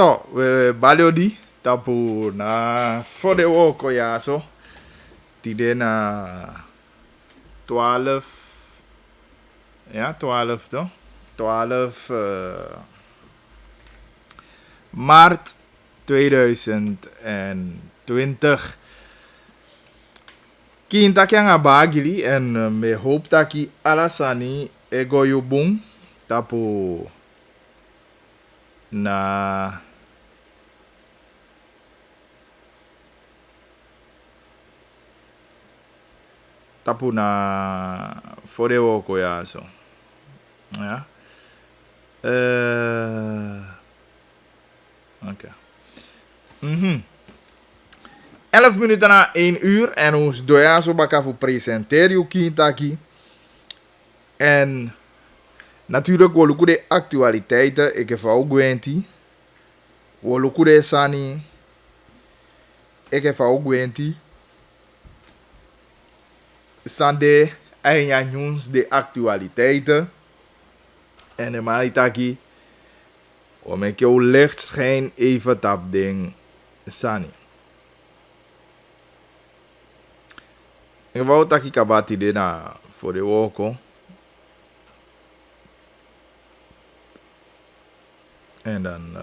So, we baliodi tapu na fode woko ya so. Tide na 12. Ja, 12 toch? 12 maart 2020. Kinta kyanga bagili en me hoop taki alasani ego yubung tapu na fode woko ya so. Ja. Oké. 11 minuten na 1 uur en ons doya zo baka voor presenteren je kintaki. En natuurlijk we lukken de actualiteiten. Ik heb ook gwenti. We lukken de sani. Ik heb ook gwenti. Sande en nieuws de actualiteiten. En de maitaki. Om ik jou licht schijn even tap ding sani. Ik wou dat ik abati de na voor de woko. En dan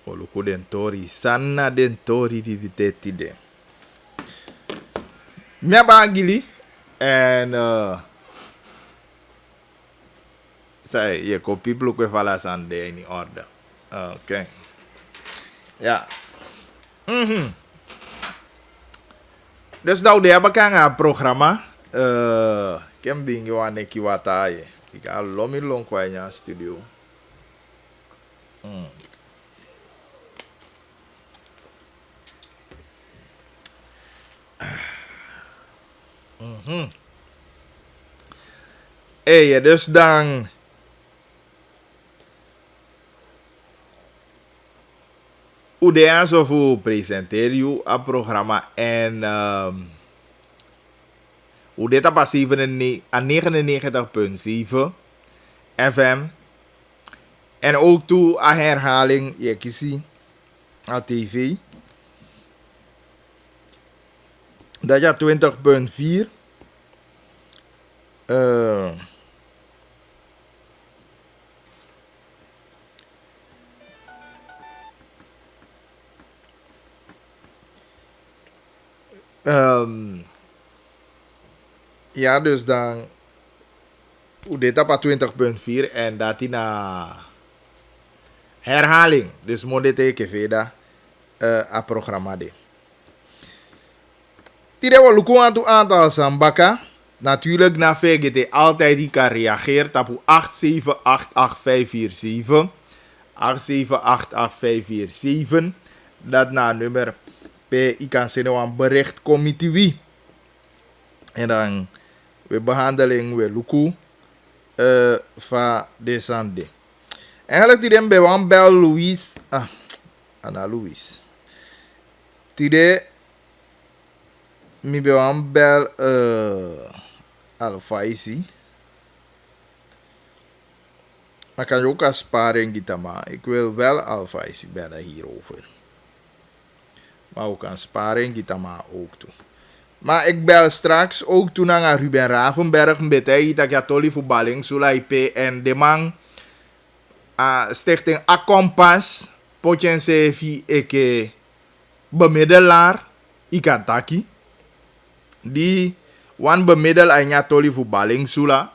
oluku den tori sanna den tori di teti de. Mia bagili en sai je kopi blok we fala sande in orde. Okay. Ja. Dus nou de hebben een programma. Ik heb dingen waar ik wat aan. Ik ga lomi long kwa in studio. Hey, dus dan. Udea zo voor presenteren je een programma en Udeta pas 99,7 FM en ook toe een herhaling je kiest aan tv dat je 20,4 ja, dus dan dit op 20,4 en dat in herhaling. Dus moet dit even verder a programma de. Tide we lukken aan het aantal sambaka. Natuurlijk na VGT altijd die kan reageren op 8788547. 8788547. Dat na nummer P. Ik kan zien een bericht committee. En dan we behandeling we luku van de sande. Eigenlijk die dem bij bel Louis. Anna Louis. Tide mi bij bel Alfaisi. Maar kan je ook als sparing gitama. Ik wil wel Alfaisi bellen hierover. Maar ook aan sparing gitama ook toe. Maar ik bel straks ook toen aan Ruben Ravenberg. Met hij dat je tolli voetballing Sula IP en de man stichting Akompas. Potjensevi eke bemiddelaar. Ikantaki. Die wan bemiddel en ja tolli voetballing Sula.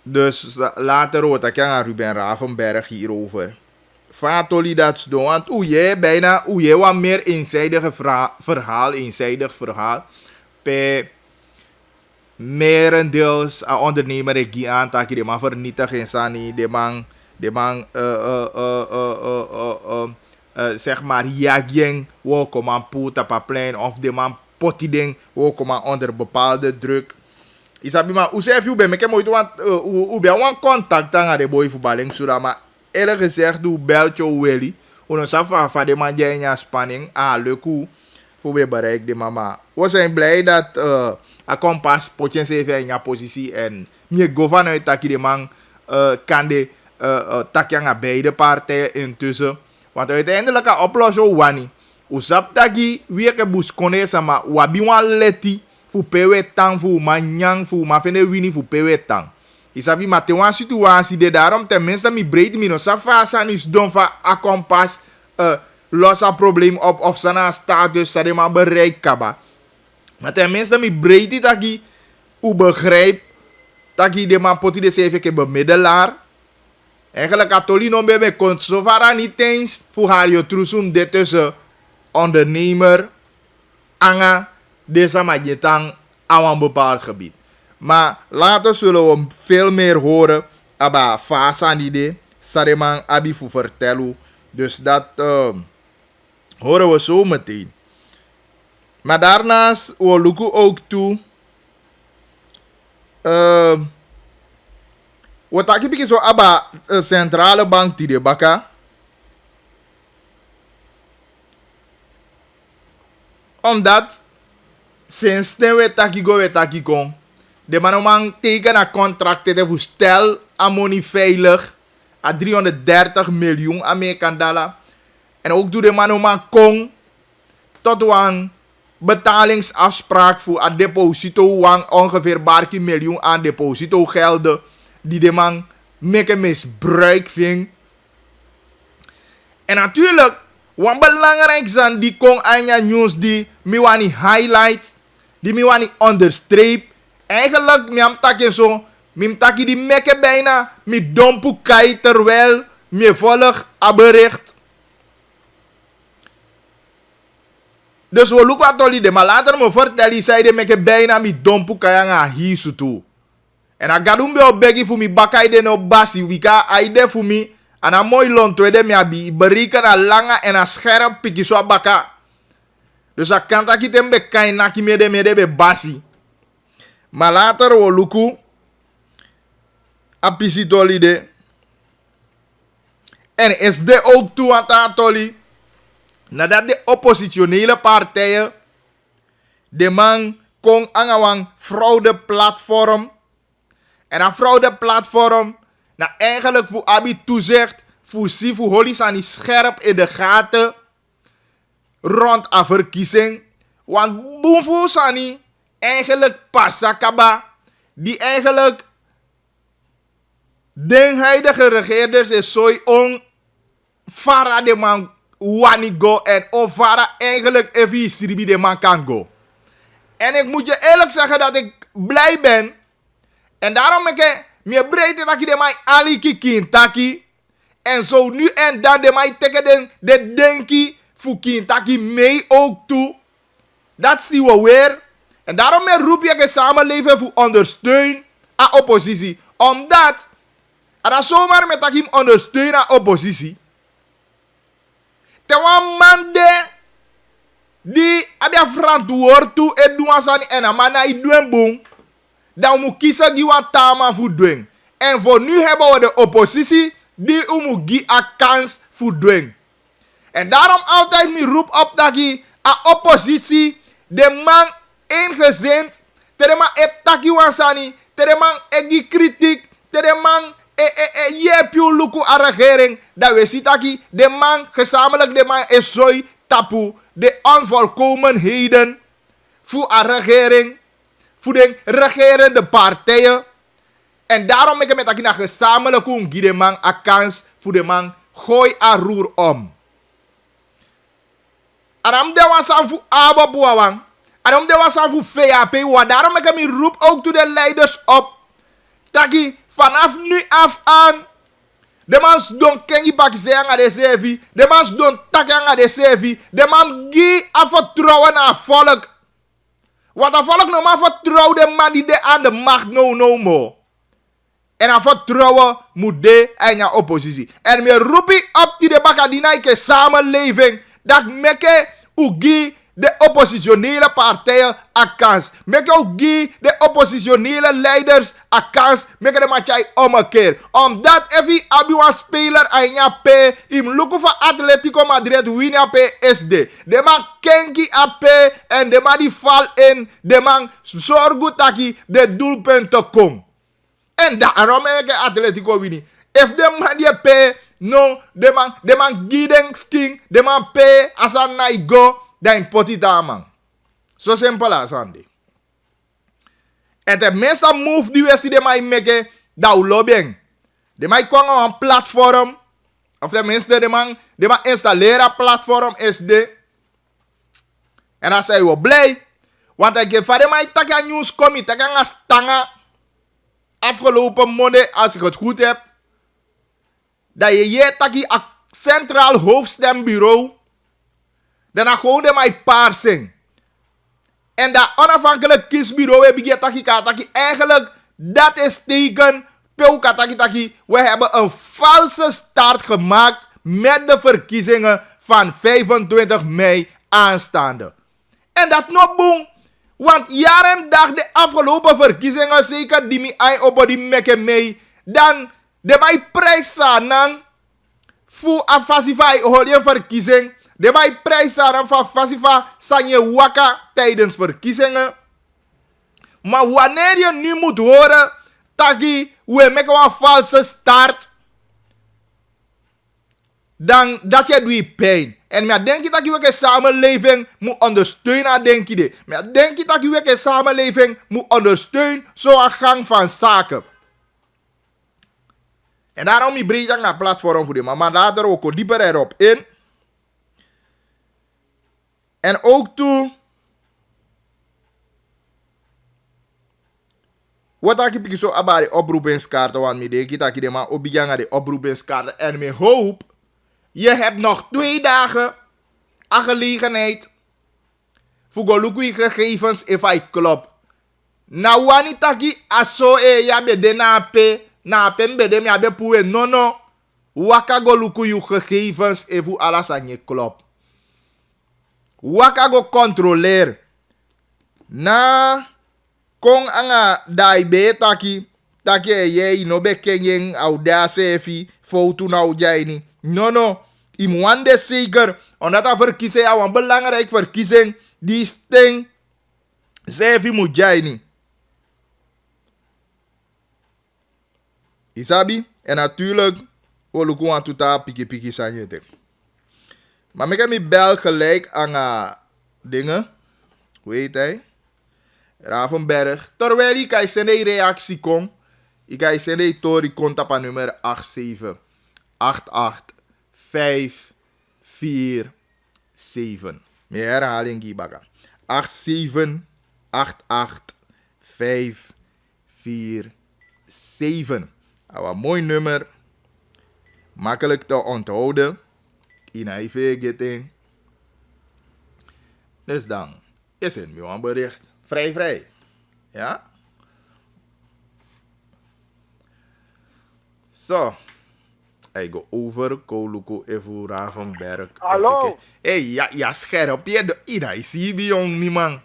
Dus later hoort ik aan Ruben Ravenberg hierover. Fatoli dat doen, want bijna wat meer eenzijdig verhaal. Per merendeels aan ondernemer ik aan dat je man vernietigen sani, de man zeg maar jaging wo kom aan puta paplein of de man potiding wo kom aan onder bepaalde druk. Isabi maar hoe zeg je bij me? Ik heb ooit een contact aan de boy voetballing zodat maar eerlijk gezegd, doe beltje Willy. Uno safa van de man in spanning. Leuk voor we bereiken de mama. We zijn blij dat a kompas potentieel in je positie en meer go vanuit dat de man kan de tak aan beide partijen intussen. Want uiteindelijk kan oplossen wani. Usap taki wie ke bus kone sama wabi wan leti fu pewe tang fu manyang fu mafene wini fu pewe tang. Isabi ma te wan situatie de daarom tenminste mi breed mi no sa fasa is don fa akompas los a probleem op of sana status sa de ma bereik kaba. Maar tenminste mi breed it taki u begrijp taki de man poti de seve ke bemiddelaar. Eigenlijk atoli no bebe kon sovara niet eens voor haar je trusun de tussen ondernemer anga deze majetang aan een bepaald gebied. Maar later zullen we veel meer horen aba fasa nide sareman abi fu vertellen. Dus dat horen we zo meteen. Maar daarnaast we lukken ook toe we taki piki zo aba centrale bank die de baka. Omdat sinds we taki go we taki kon. De man teken een contract te voor stel aan money veilig. A 330 miljoen Amerikaan dollar. En ook doe de man kon tot een betalingsafspraak voor een deposito van ongeveer barkie miljoen aan deposito gelden. Die de man make misbruik vindt. En natuurlijk, wat belangrijk is die kon aan nieuws die mi wani highlight, die mi wani onderstreep. Eigenlijk, mi am taki zo, mi taki die meke bijna, mi dompu kai terwijl mi volg a bericht. Dus we lukken wat olide, maar later me vertellen, zei de meke bijna mi dompu kai aan hisu toe. En a gadumbe op begi voor mi bakai de no basi, wika aide voor mi, en a mooi lontwede mi abi, beriken a langa en a scherp piki so baka. Dus a kanta kitem be kai naki mede be basi. Maar later we luku a pisitolide. En is de ook toe aan tatoli. Nadat de oppositionele partijen de man kon aan fraudeplatform. En een fraudeplatform, nou eigenlijk voor abi toezicht, voor si voor holisani scherp in de gaten rond een verkiezing. Want boemvoer sani eigenlijk pasakaba, die eigenlijk de huidige regeerders is zo on vara de man wani go en ovara eigenlijk even siribi de man kan go. En ik moet je eerlijk zeggen dat ik blij ben. En daarom ik me breed dat ik de mij ali kikin taki. En zo nu en dan de mij teken de denki voor kintaki mee ook toe. Dat zien we weer. En daarom roep je de samenleving voor ondersteun aan oppositie. Omdat er zomaar met dat je ondersteun aan oppositie. Terwijl man de die abia verantwoord toe en doen asani en a man na iduen boom. Dan moet kiezen die wat tama voor doen. En voor nu hebben we de oppositie die moet gi een kans voor doen. En daarom altijd mi roep op dat je a oppositie de man ingezind, de man etaki wansani, de man egi kritiek, de man je piu luku a regering, dat we zien dat de man gezamenlijk de man is zo tapu de onvolkomenheden voor een regering, voor de regerende partijen. En daarom ik met dat na gezamenlijk gi de man a kans voor de man gooi a roer om. Aram de wasan voor ababuawang. Aram de wasan voor VAP. Daarom ik me roep ook toe de leiders op. Dat vanaf nu af aan de mans don kengi pakise aan de CV. De mans don tak aan de CV. De man gi a vertrouwen aan volk. Want a volk no maar vertrouwen de man die de aan de macht no more. En a vertrouwen moet de en ja oppositie. En me roep ik op die de bakadinaike samenleving. Dat meke ugi de oppositionele partijen een kans. Meke ugi de oppositionele leiders een kans. Meke de matchai omkeer. Omdat even abiwa speler anya p. Im luku van Atletico Madrid winnen p SD. De man kenki ap en de man die val in. De man zorgt taki de doelpunten kom. En daarom meke Atletico winnen. If de man die pay, no, de man giden sking, de man pay as a night go, dan pot it aan man. Zo simpel als Andy. En de meeste move die we zien de man maken, dat lobbying. De man komt op een platform, of tenminste de man installeren een platform SD. En dan zijn we blij, want ik geef van de man tak een nieuws komen, tak een stanga. Afgelopen maanden, als ik het goed heb, dat je taki een centraal hoofdstembureau, dan gewoon de mij parsing. En dat onafhankelijk kiesbureau heb ik taki eigenlijk, dat is teken, taki, we hebben een valse start gemaakt met de verkiezingen van 25 mei aanstaande. En dat nog boem. Want jaar en dag de afgelopen verkiezingen, zeker die mij op die mekke mee, dan de mij prijs aan voor afasifa hoor je verkiezing, de mij prijs aan van fasifa sanje waka tijdens verkiezingen. Maar wanneer je nu moet horen, taki we maken een valse start, dan dat je doet pijn. En maar denk je dat je een samenleving moet ondersteunen, denk je dit. Maar denk je dat je een samenleving moet ondersteunen, zo'n gang van zaken. En daarom ik breng ik een platform voor die, maar later ook dieper erop in. En ook toe, wat ik zo about de oproepingskaarten, want ik denk dat je de man opbiedt aan de oproepingskaarten. En ik hoop, je hebt nog 2 dagen aan gelegenheid voor golukui gegevens if I klopt. Na wani taki aso ya be de na pe mbede ya be puwe no waka golukui gegevens if u alles aan je klopt. Waka go controleer na kong anga dai be taki ye no be kenyen audace efi foto nou jaini. No. Imwande zeker, omdat dat verkiezing een belangrijk verkiezing, die sting, zeven moet jij niet. Isabi? En natuurlijk, we lukken aan totaal piki sanjete. Maar ik heb me bel gelijk aan dingen, hoe heet hij? Ravenberg. Terwijl ik kan zijn reactie kom, ik kan zijn tori contact nummer 8788. 5, 4, 7. Meer herhaling hierbij. 8, 7, 8, 8, 5, 4, 7. Een mooi nummer. Makkelijk te onthouden. In IV getting. Dus dan is het nu een bericht. Vrij. Ja? Zo. Ik go over Koluko Evo Ravenberg. Hallo? Hey, ja scherp. Je zie je jong niet man.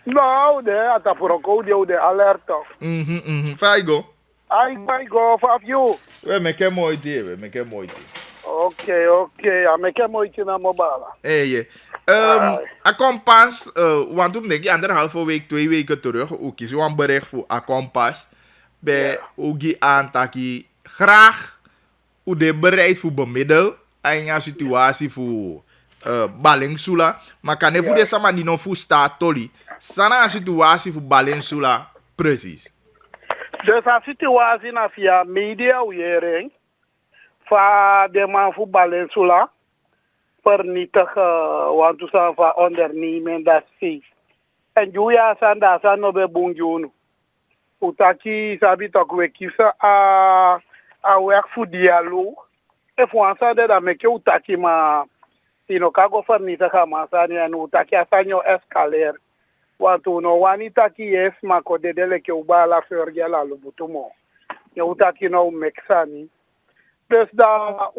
Nou, dat voor een code de alert toch. Faigo. I go for you. We maken mooi idee. Oké. Ja, make mooi naar mobile. Hey, Akompas, want toen denk je 1,5 week, 2 weken terug, ook is een bericht voor Akompas. Bij Ogi Antaki graag hoe de bereid voor bemiddel en een situatie voor Balingsula. Maar kan je voor deze man die nog voor staat tolly. Sana een situatie voor Balingsula precies. Dus een situatie na via media wering van de man voor Balingsula vernietig want to staan van ondernemen dat is. En Julia Sanda san no be bunjunu. Utaki sabi toch we kiezen a werk voor dialoog. En voor aanstaande dat me ke utaki ma sino kago vernietigen maar sani en utaki asanyo escaleer. Want uno wani taki yes ma ko dedele ke ubala fergela lubutumo. Je utaki no meksani. Dus dan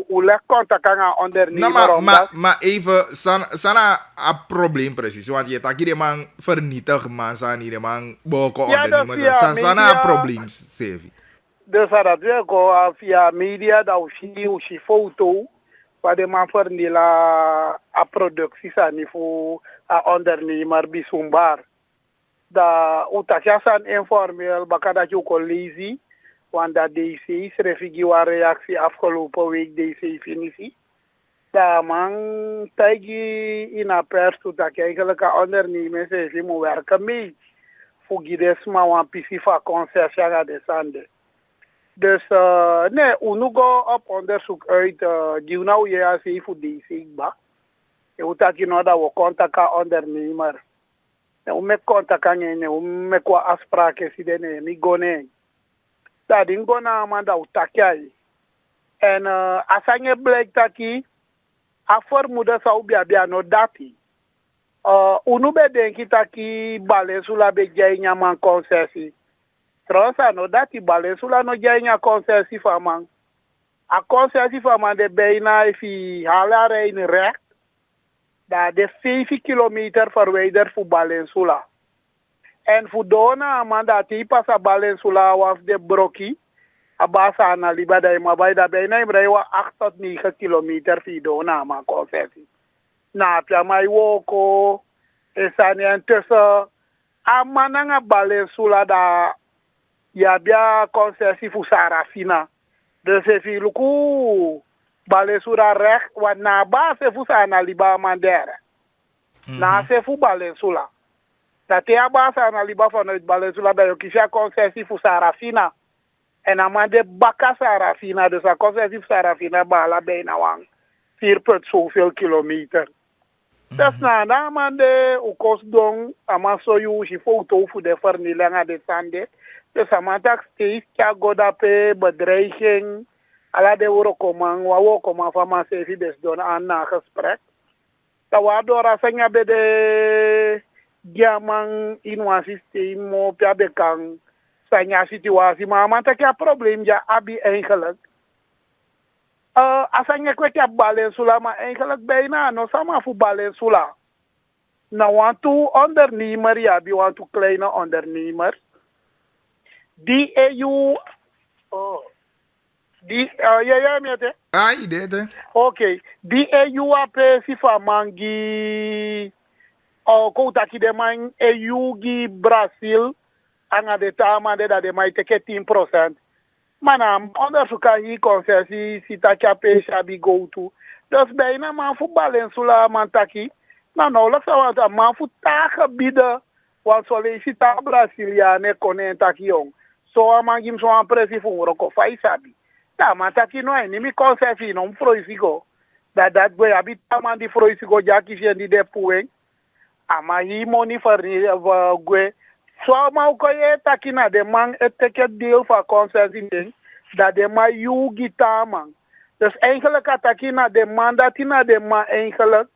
u leg contact aan ondernemer. Maar even, sana een probleem precies. Want je tak hier man vernietig, man, sana hier man boko ondernemer. Sana een probleem, Sevi. Dus dat we go via media, dat we foto, waar de man vernietigen a productie zijn voor a ondernemer bijzonder. Dat u tak ja san informeel, baka dat je kon lezen. Want dat DC is refugee reactie afgelopen week DC finisie. Dat man tegen in een pers toe dat eigenlijk een ondernemer zegt hij moet werken mee. Voor gides maar een pissie van concessie aan de zande. Dus nee, we gaan op onderzoek uit. Die nou je ziet voor DC ba. Je moet dat je nou dat we contacten ondernemer. We met contacten en we met qua afspraken zitten en niet gaan. Dat ding gaan naar man dat we takjai. En als je blijkt dat je a vermoeden zou bia no dati. Unu bedenki taki balensula be jainya man concessie. Trouwens, no dati balensula no jainya concessie van man. A concessie van man de bijna if halare in recht. Dat de 5 kilometer verwijderd voor balensula. En voor dona man dat die pas a balensula was de broki. Abasa na liba da ima bai da bijna imrewa 8 tot 9 kilometer fi dona man concessie. Na pia mai woko esani entussen amananga balensula da ya bia concessie fu Sarafina. Dus if you luku balensula recht wat na ba se fu sana liba mandere. Na se fu balensula. Dat ya ba sana liba vanuit balensula da yo kisia concessie fu Sarafina. En dan man de baka Sarafina, dus dat kost als Sarafina bala bijna wang 4 punt zoveel kilometer. Dus na man de u kost don, ama so je foto voor de vernieling aan de zande. Dus ama tak steeds kya goda pe bedreiging, ala de euro komen, wawo komen van ma sevi des don aan na gesprek. Dat waardoor als je bij de diamant in een systeem op ja bekang. Zijn situatie, maar man tak ja probleem ja abi eigenlijk. Als je kwek ja balensula, maar eigenlijk bijna no sama voor balensula. Nou want to ondernemer ja, die want to kleine ondernemer. Die EU, die ja mete. Ah, dit hè. Oké, die EU ape si fa mangi. Kouta ki de man EU gi Brazil. Anga de tama de dat de mai teke 10%. Manam, onderzoek hier concessie, sita kape shabi go to. Dus bijna man voor balensula man taki. Nou, lak sa want man voor tagebieden. Want solicita Braziliane konen taki jong. So man gim so an presi voor roko fai sabi. Da man taki no en mi concessie no froisigo. Dat boy abi tama di froisigo jaki jendi de pueng. Ama hi money for gwe. So ma ko ye takina de man eteke deel van consensie dat de man yu gita man. Dus eigenlijk atakina de man dat ina de man eigenlijk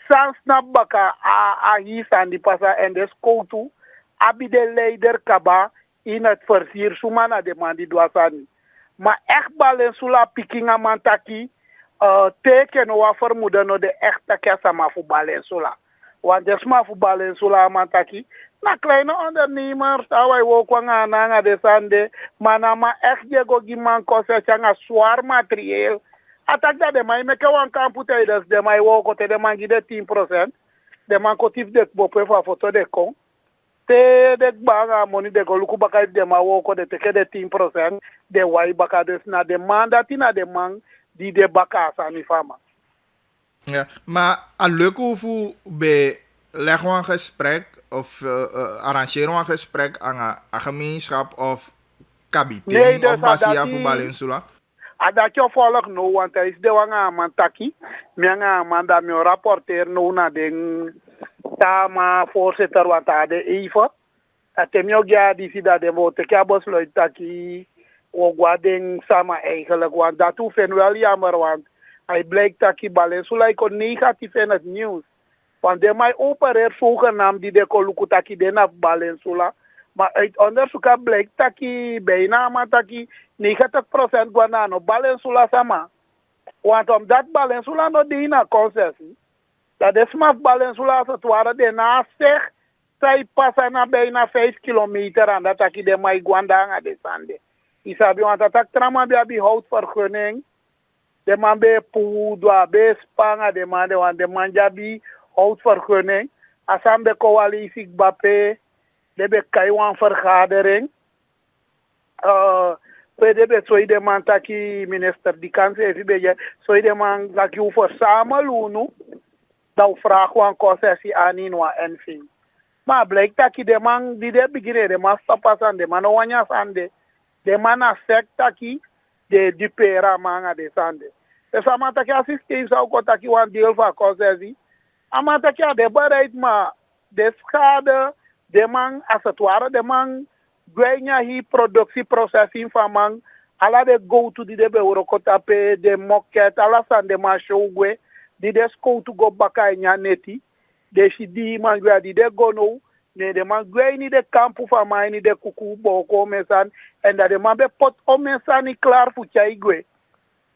sans na baka a hier aan die passa en de skoutu abi de leider kaba in het versier sumana de man die doasani. Maar echt balensula pikinga man taki teken wa vermoeden no de echte kesama voor balensula. Want desma voor balensula man taki na kleine ondernemers, awai ook wanga de sande, manama echt jego giman kose changa zwaar materieel. Atak dat de mai meke wan kamputeiders, de mai woko te de man gide 10%, de man kotif dek bope fa foto de kon. Te dek banga moni de goluku baka de ma woko de teke de 10%, de wai baka dus na de man datina de man die de baka sani fama. Ja, maar al lukt hoeveel bij leggen we een gesprek of arrangeren we een gesprek aan een gemeenschap of kabinet Nee, dus of basia voor Balensula? Dat je volgt no, want hij is de wanga man taki. Mianga man dat me rapporteer no na den tama voorzitter want hij de even. Dat hem ook ja die zie dat de woord ik heb besluit taki ook wat ding sama eigenlijk want dat hoeft wel jammer want hij blijkt taki Balensula kon negatief in het nieuws. Want de mij opereert zogenaamd die de kolukutaki de na Balensula. Maar uit onderzoek blijkt taki bijna maar taki 90% guanano Balensula sama. Want omdat Balensula no die na concessie. Dat is maar Balensula als het ware de naast zich. Zij passen na bijna 5 kilometer en dat taki de mij guandanga de sande. Isabi want dat tak trama bi houtvergunning. De man be poedwa be spanga de man de want de man jabi houtvergunning. Asam de coalitie Bape, de be kaiwan vergadering. Pede be so ide man taki minister di kanse efi beje so ide man taki u verzamel unu da u vraag wan concessie aan in wa en. Maar blijkt dat de man die de beginnen, de man stappen aan de man wanneer aan de man affect taki de dupera man de sande. Dus aan dat je assisteert zou ik dat je een deel van concessie. Aan dat je de bereid maar de schade de man als het ware de man gwijnya hi productieprocessing van man ala de go to die de be orokotape de moket ala san de man showgwe die de sko to go baka nya neti. De si di man gwa di de gono ne de man gwa ni de kampu fa mai ni de kuku boko mesan en dat de man be pot o mesan ni klaar fu chai gwe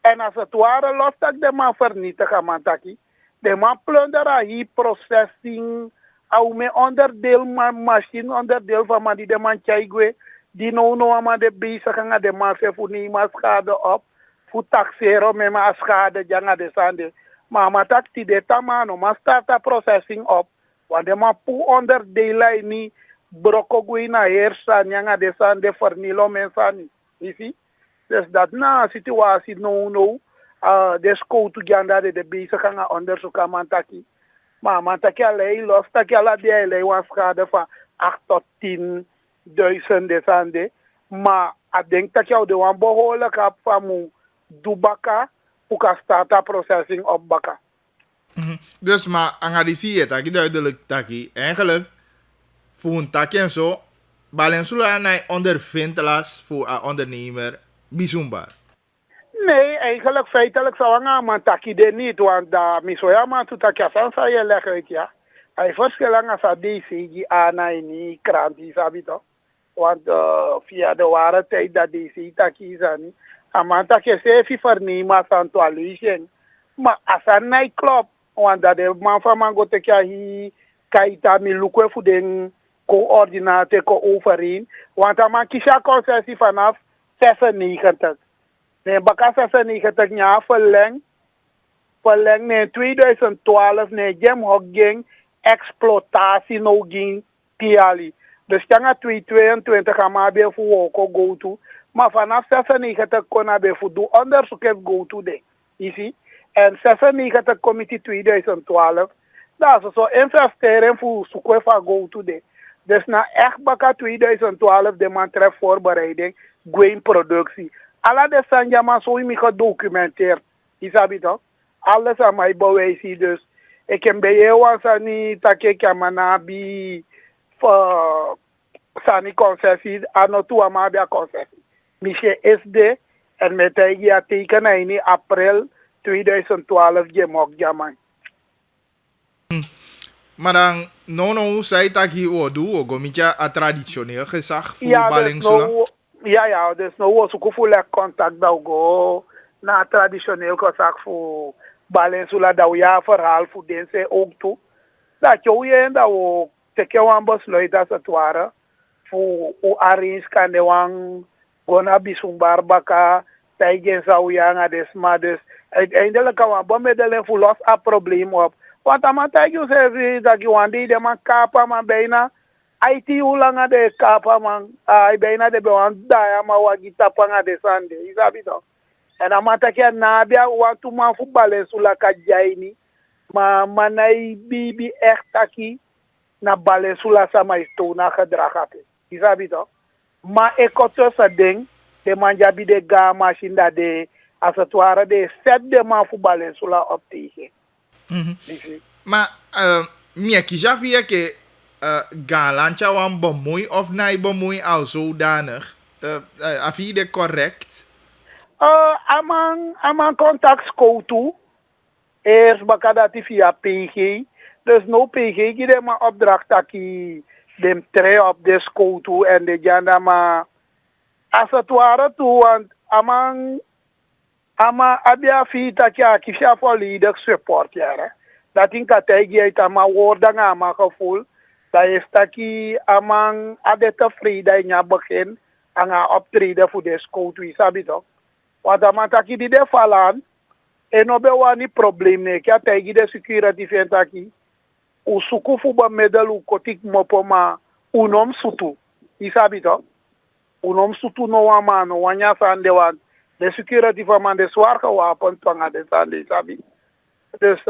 en als het ware los dat de man vernietigen man taki de man plundera hi processing au me onderdeel man machine onderdeel van man die de man chai gwe die no man de bezig gaan de man se fu ni ma schade op fu taxero me ma schade janga de sande maar matak ti de tamano maar starta processing op want de man pu onderdelen ni broko gui na hersa nyanga de sande vernilo mensani isi dus dat na situatie no de school to ganda de bezig gaan onderzoeken mantaki maar mantaki alleen los taki ala de alleen was schade van 8 tot 10.000 de sande maar ik denk dat jou de wan behoorlijk op van mu dubaka uka starta processing op baka. Dus maar angadisi het taki duidelijk taki eigenlijk voor een taki en zo balensula na ondervindt las voor een ondernemer bijzonder. Nee, eigenlijk feitelijk zou een man taki de niet, want dat misoyama tu taki asan sa je leggen uit ja. Hij verschillen als dat DCG ana in krant is abito. Want via de ware tijd dat DC taki is aan amanta ke se vernemen aan toiletten. Maar als een nightclub, want dat de man van man gote kia hi kaita mi lukwe fu den coördinator ko overeen. Want a man kisha concessie vanaf 96. Nee, baka 96 jaar verleng nee 2012 nee jem hogging exploitatie no ging piali. Dus tanga 2022 gaan maar weer voor woko go to. Maar vanaf 96 kon hij voor doen onderzoek heeft go to de. Je ziet? En 96 committee 2012. Dat is zo investeren voor zoeken van go to de. Dus na echt baka 2012 de man treft voorbereiding, geen productie. Alla de sanja zo in gedocumenteerd. Is dat toch? Alles aan mij bewijzen dus. Ik heb bij jou als niet dat ik manabi sani concessie aan toe amabia concessie. Michel SD en met hij tekenen in april 2012 gemok jamai. Maar dan no zei dat je oordoen ook een beetje a traditioneel gezag voor Ja, Balingsula. dus no was ook voor contact dat go na traditioneel gezag voor Balingsula dat we ja verhaal voor deze ook toe. Dat je en dat we teken wan besluit als het ware voor arrange kan de wan gona bisumbar baka tijgen zou ja desma dus uiteindelijk kan we bemiddelen voor los a probleem op. Want aan het tijgen zegt dat je wan die de man kapa man bijna IT hoe lang de kapa man bijna de bewan daar maar wat gitapa de sande is dat toch. En aan het tijgen na bia want toen man voetballen sula kajaini maar manai bibi echt taki na Balingsula sama isto na gedrag had. Is dat toch? Maar ik had tussen ding, de man jabi de ga machine dat de als het ware de set de man voor Balingsula op tegen. Maar meer kies via ke galantja wan bemoei of nee bemoei al zodanig. Afie de correct. Amang contact scout toe. Eerst bakadati via PG. Dus no PG die maar opdracht dat die dem tre op de scout toe en de janda maar als het ware toe want ama abia fi dat ja kisha volledig support ja. Dat in kategorieë het ama woorden ama gevoel dat is dat ki amang ade tevreden ja begin anga optreden voor de scout toe sabi toch. Want ama taki die de falan en obe wani probleem ne kya tegi de security fentaki o suku fu ba medal u kotik mopo ma unom sutu isabi to unom sutu no wa mano wanya sande wan de security van man de zwaar gewapend van de sande sabi. Dus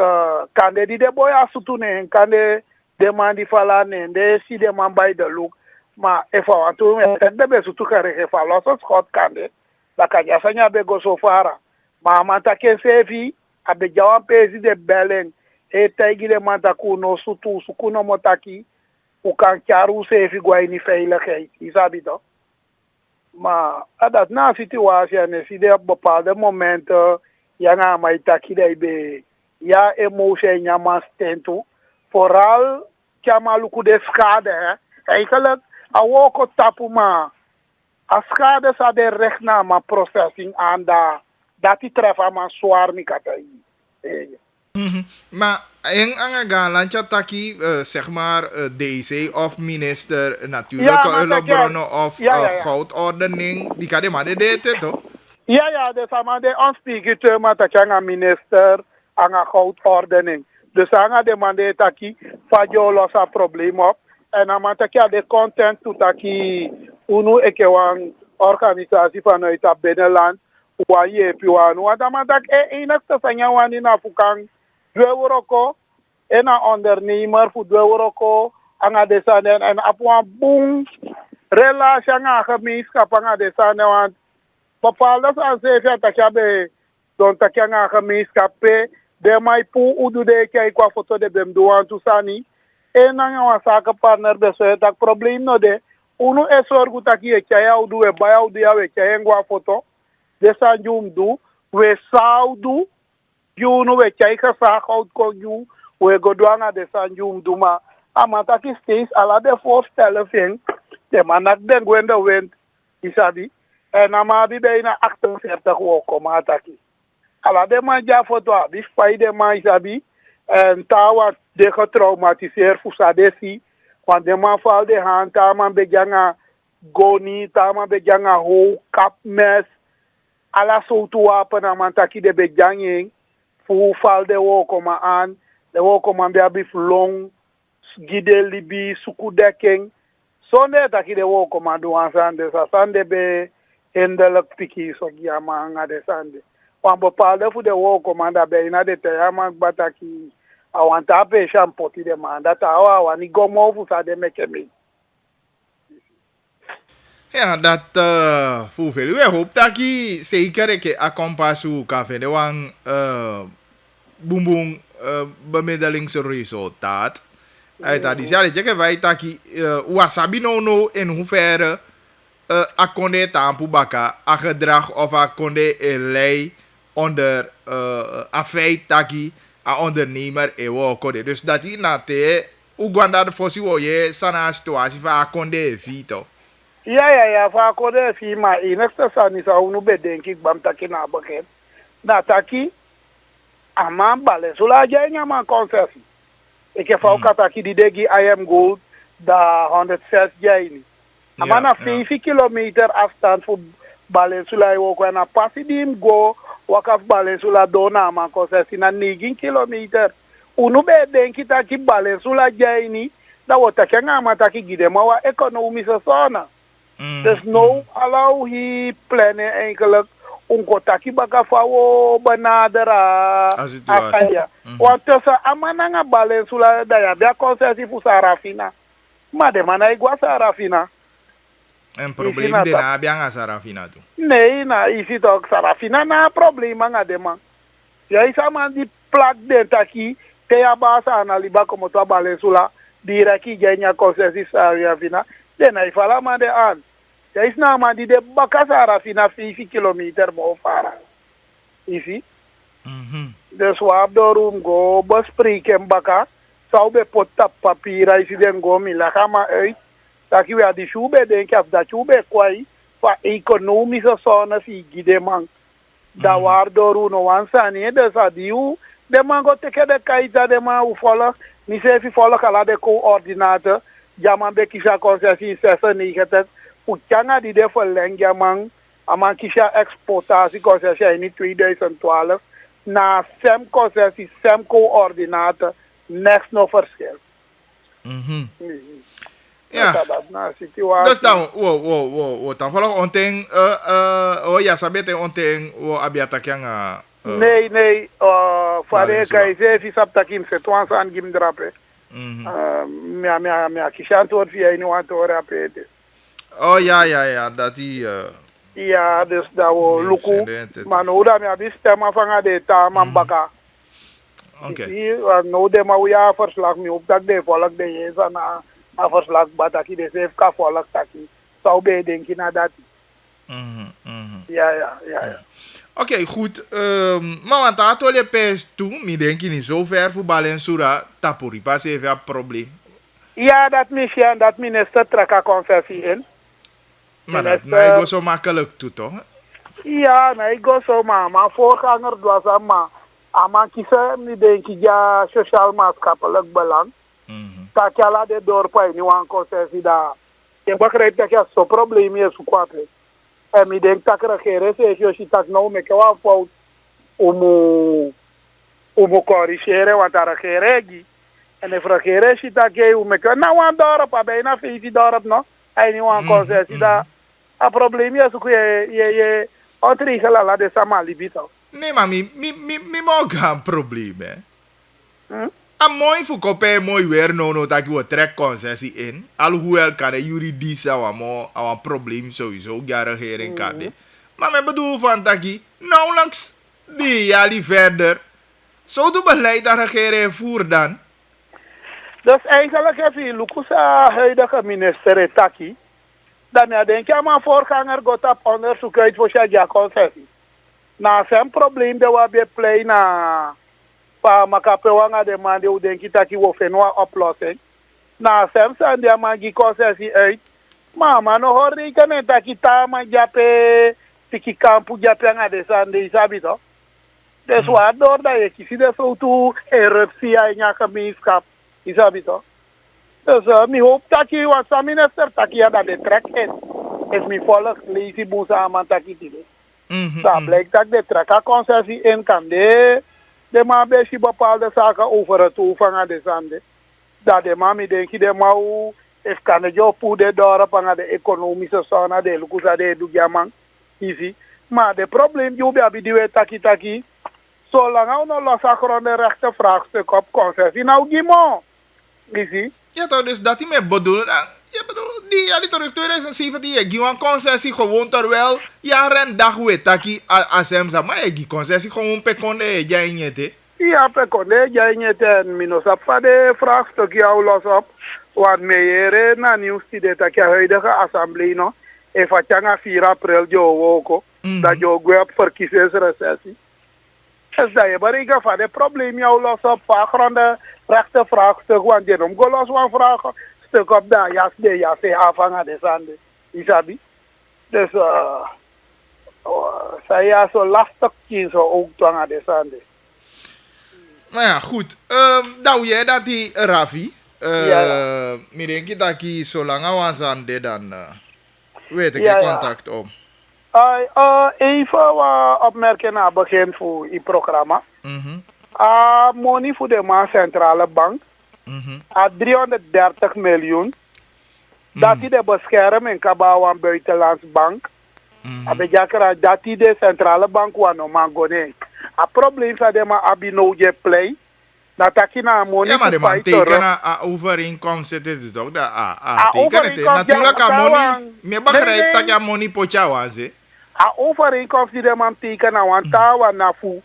kan de boy asutu ne kan de man die fala ne de si de man bij de look. Maar even wat toen het de besu tu kare ge fa los schot kan de la kan ja sanya be go so fara. Maar man ta ken sevi abe jawan pesi de belen e tegi de man ta kuno sutu sukuno motaki u kan charu sevi gwa ni veiligheid. Isabi toch? Maar dat na situatie en zie je op bepaalde momenten ja na maar taki de be ja emotie ja maar stento vooral kamaluku de schade hè eigenlijk a woko tapu ma a schade sa de recht na ma processing aan dat die trefa ma zwaar mi katai. Maar in Angagalandja taki, zeg maar, DC of minister natuurlijke hulpbronnen of goudordening, die kan je maar de toch? Ja, dus aan de aanspreekte maar dat je een minister aan een goudordening. Dus aan de man de taki, van jou los een probleem op. En dan man dat je de content toe taki, unu een organisatie vanuit het binnenland, waar je hebt want dan man dat enigste van jou aan in Afrikaan. €2 en een ondernemer voor €2 aan de zanden en op een boom relatie aan gemeenschap aan de zanden want bepaalde aanzeven dat je bij don dat je aan gemeenschap de mij poe udu de kijk qua foto de bem doen aan toesani en dan een zakenpartner besluit dat probleem no de uno is zorg dat je kaya udu e baya udu ya we kaya qua foto de sanjum do we saudu you we kijken vaak uit kon we go doan de sanjum duma amata ki steeds ala de voorstellen vind de man dat den gwende wind isabi en amadi de na 48 woko mataki ala de man ja foto bi fai de man isabi en tawa de getraumatiseerd fusa desi want de man val de hand ta man bejanga goni ta man bejanga ho kap mes ala so tu wapen amantaki de bejanging fu fal de wo koma aan de wo koma be abi long gide libi suku dekking sonde taki de wo koma do ansande sa sande be endelek piki so giama anga de sande wan bepaalde fu de wo koma da be ina de teyama bataki awanta pe shampoti de manda ta wa ni gomo fu sa de mekemi. Ja, dat voor veel. We hoop dat je zeker que accompagnen kan vinden van boom bemiddelingsresultaat. Uit dat is ja, dat je weet dat je wasabi no in hoeverre akonde tampu baka a gedrag of akonde lei onder a feit dat je a ondernemer ewo kode. Dus dat je na te uganda de fosi wo je sana situatie van akonde vito. Ja, va kode fi ma inexta sani sa unu bedenki bam taki na baket. Na taki ama bale sula jenya man concessie. Ik heb ook taki die degi I am gold da 106 jaini. Ama na 5 kilometer afstand voor bale sula woko na pasidim go wakaf bale sula dona man concessie na 9 kilometer. Unu bedenki taki bale sula jaini da wota kenga ma taki gidema wa economische zone. Dus nou allow hij plannen eigenlijk om kotaki bakafawo benaderen asaya. Want tussen amananga balen sula daya bia concessie voor Sarafina. Maar de man igwa Sarafina. En probleem de na bia Sarafina tu. Nee, na isi toch Sarafina na probleem anga de man. Ja isa man di plak den taki te ya basa analiba como to balen sula direki genya concessie Sarafina. Den na ifala man de aan. Ja is na man die de bakasara fina 5 kilometer mo fara. Isi. Dus wap do room go bespreken baka. Zou be potap papier isi den go mi la kama uit. Dat je weer die shube denk af dat shube kwai va economische zone fi gide man. Da war do ru no wansani de sa diu de man go teke de kaita de man u follow ni se fi follow kala de coördinator. Jaman be kisha concessie 96 Uchanga die de verlengja man, aman kisha exportatie concessie in 2012, na SEM concessie, SEM coördinator, niks no verschil. Ja. Dat na situatie. Dus dan, dan volg onteng, ja, sabete onteng, abiata kyanga. Nee, fare kai se fi saptakim se tuan san gim drape. Mia kishantor fi ai no antore apete. Oh ja, dat die. Ja, dus dat we luku. Maar nou dat mia bis tema van de ta man baka. Oké. Nou de ma uya verslag mi op dat de volk de jeza na verslag bataki de sef ka volk taki. Zou be denki na dat. Ja. Oké, goed. Maar want dat wil je pers toe. Mi denk je niet zo ver voor Balensura. Tapuri pas even een probleem. Ja, dat misschien dat minister trek concessie in. Maar dat nou zo makkelijk toe toch? Ja, nou ik go zo maar voorganger was aan maar. Ama kiezen, mi denk ik ja sociaal maatschappelijk belang. Dat je ala de dorpen in een concessie daar. Ik begrijp dat je zo'n probleem is voor kwaad. En mi denk dat regeren zegt, als je dat nou met jou fout om corrigeren, want dat regeren en de regeren zit dat je om met jou nou een dorp, bijna 50 dorp nog. En nu een concessie daar. Het probleem is ook je ontregelen la de samali bito. Nee, maar mi mag een probleem hè. En mooi voor kopen mooi weer no dat je trek concessie in. Alhoewel kan de juridisch een probleem sowieso ja regering kan de. Maar ik bedoel van dat je nauwelijks die jali verder. Zo doe beleid dat regering voert dan. Dus eigenlijk heb je Lukusa huidige minister Taki. Dan denk je maar voorganger gaat op onderzoek uit voor je concessie. Na zijn probleem dat we hebben play na pa makapewanga de man die denk ik dat je wil vinden een oplossing. Na zijn die man die concessie uit. Maar man hoor rekenen dat je ta man jape tiki kampu jape nga de sande isabi toch. Dus wat door dat je kiest de zo toe eruptie in je gemeenschap isabi toch. Dus mi hoop dat je wat zijn minister dat je dat de trek is mi volk lazy boesa aan dat je die. Dat blijkt dat de trek concessie in kan de man bij bepaalde zaken over het toevangen aan de zande. Dat de man mi denk je de man if kan de job voor de dorp aan de economische zone de lukusa de dugiaman easy. Maar de probleem je bij die taki zolang we nog los de rechte vraagstuk op concessie nou gimo. Easy. Ja toch, dus dat hij me bedoelt. Je bedoelt, die ja, die terug 2017, je geeft een concessie gewoon terwijl jaren dag weet dat je als hem zegt, maar je geeft concessie gewoon per konde, jij niet hè? Ja, per konde, jij niet en minosap van de vraagstuk jou los op, wat meere na nieuws die dat je huidige assemblee nog, en van 4 april jo ook, dat je ook weer op verkiezingsrecessie. Dus dat je bereiken van de probleem jou los op, van de rechte vraagstuk, want je noemt los van vragen. Stuk op dat jas de afhangen de zande. Isabi. Dus zij ja zo lastig kiezen ook aan de zande. Nou ja, goed. Nou jij dat die Rafi. Ik denk dat je zo lang was aan dit dan weet ik je contact op. Even opmerken aan het begin voor het programma. Money voor de Maan Centrale Bank. 330 miljoen. Dat is de bescherming kabouw aan buitenlands bank. Dat is de centrale bank waar no man go nee. Het probleem is dat de man abino je play. Dat is na money. Ja, maar de man tekenen overeenkomst zitten toch? Tekenen het. Natuurlijk aan money. Me begrijp dat je money potja was. Overeenkomst die de man tekenen want daar was na fu.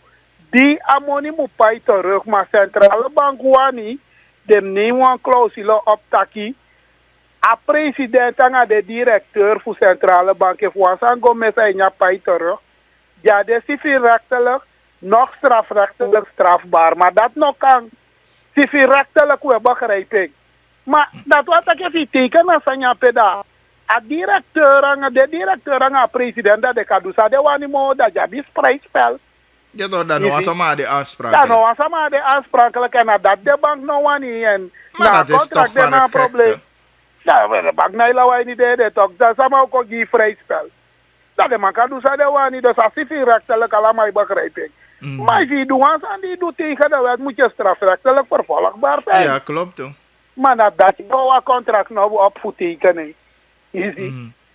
Die money moet pay terug, maar centrale bank wani. De neem een clausule op taki. A president en de directeur voor centrale bank heeft wasango met zijn pay terug. Ja, dat is civielrechtelijk nog strafrechtelijk strafbaar. Maar dat nog kan. Civielrechtelijk we begrijp ik. Maar dat wat ik heb teken aan zijn peda. A directeur en de directeur en a president dat de kadusa de wanimo dat ja bis prijsspel. Ja, toch, dan was maar de afspraak. Ja, nou was maar de afsprakelijk en dat de bank nou wani en maar dat is toch van een probleem. Ja, de bank nou lawaai niet de toch, dat is maar ook die vrijspel. Dat de man kan dus de wani, dus als civielrechtelijk allemaal begrijp ik. Maar als je doet aan die doet tegen de wet, moet je strafrechtelijk vervolgbaar zijn. Ja, klopt toch. Maar dat je een contract nou op voettekening. Easy.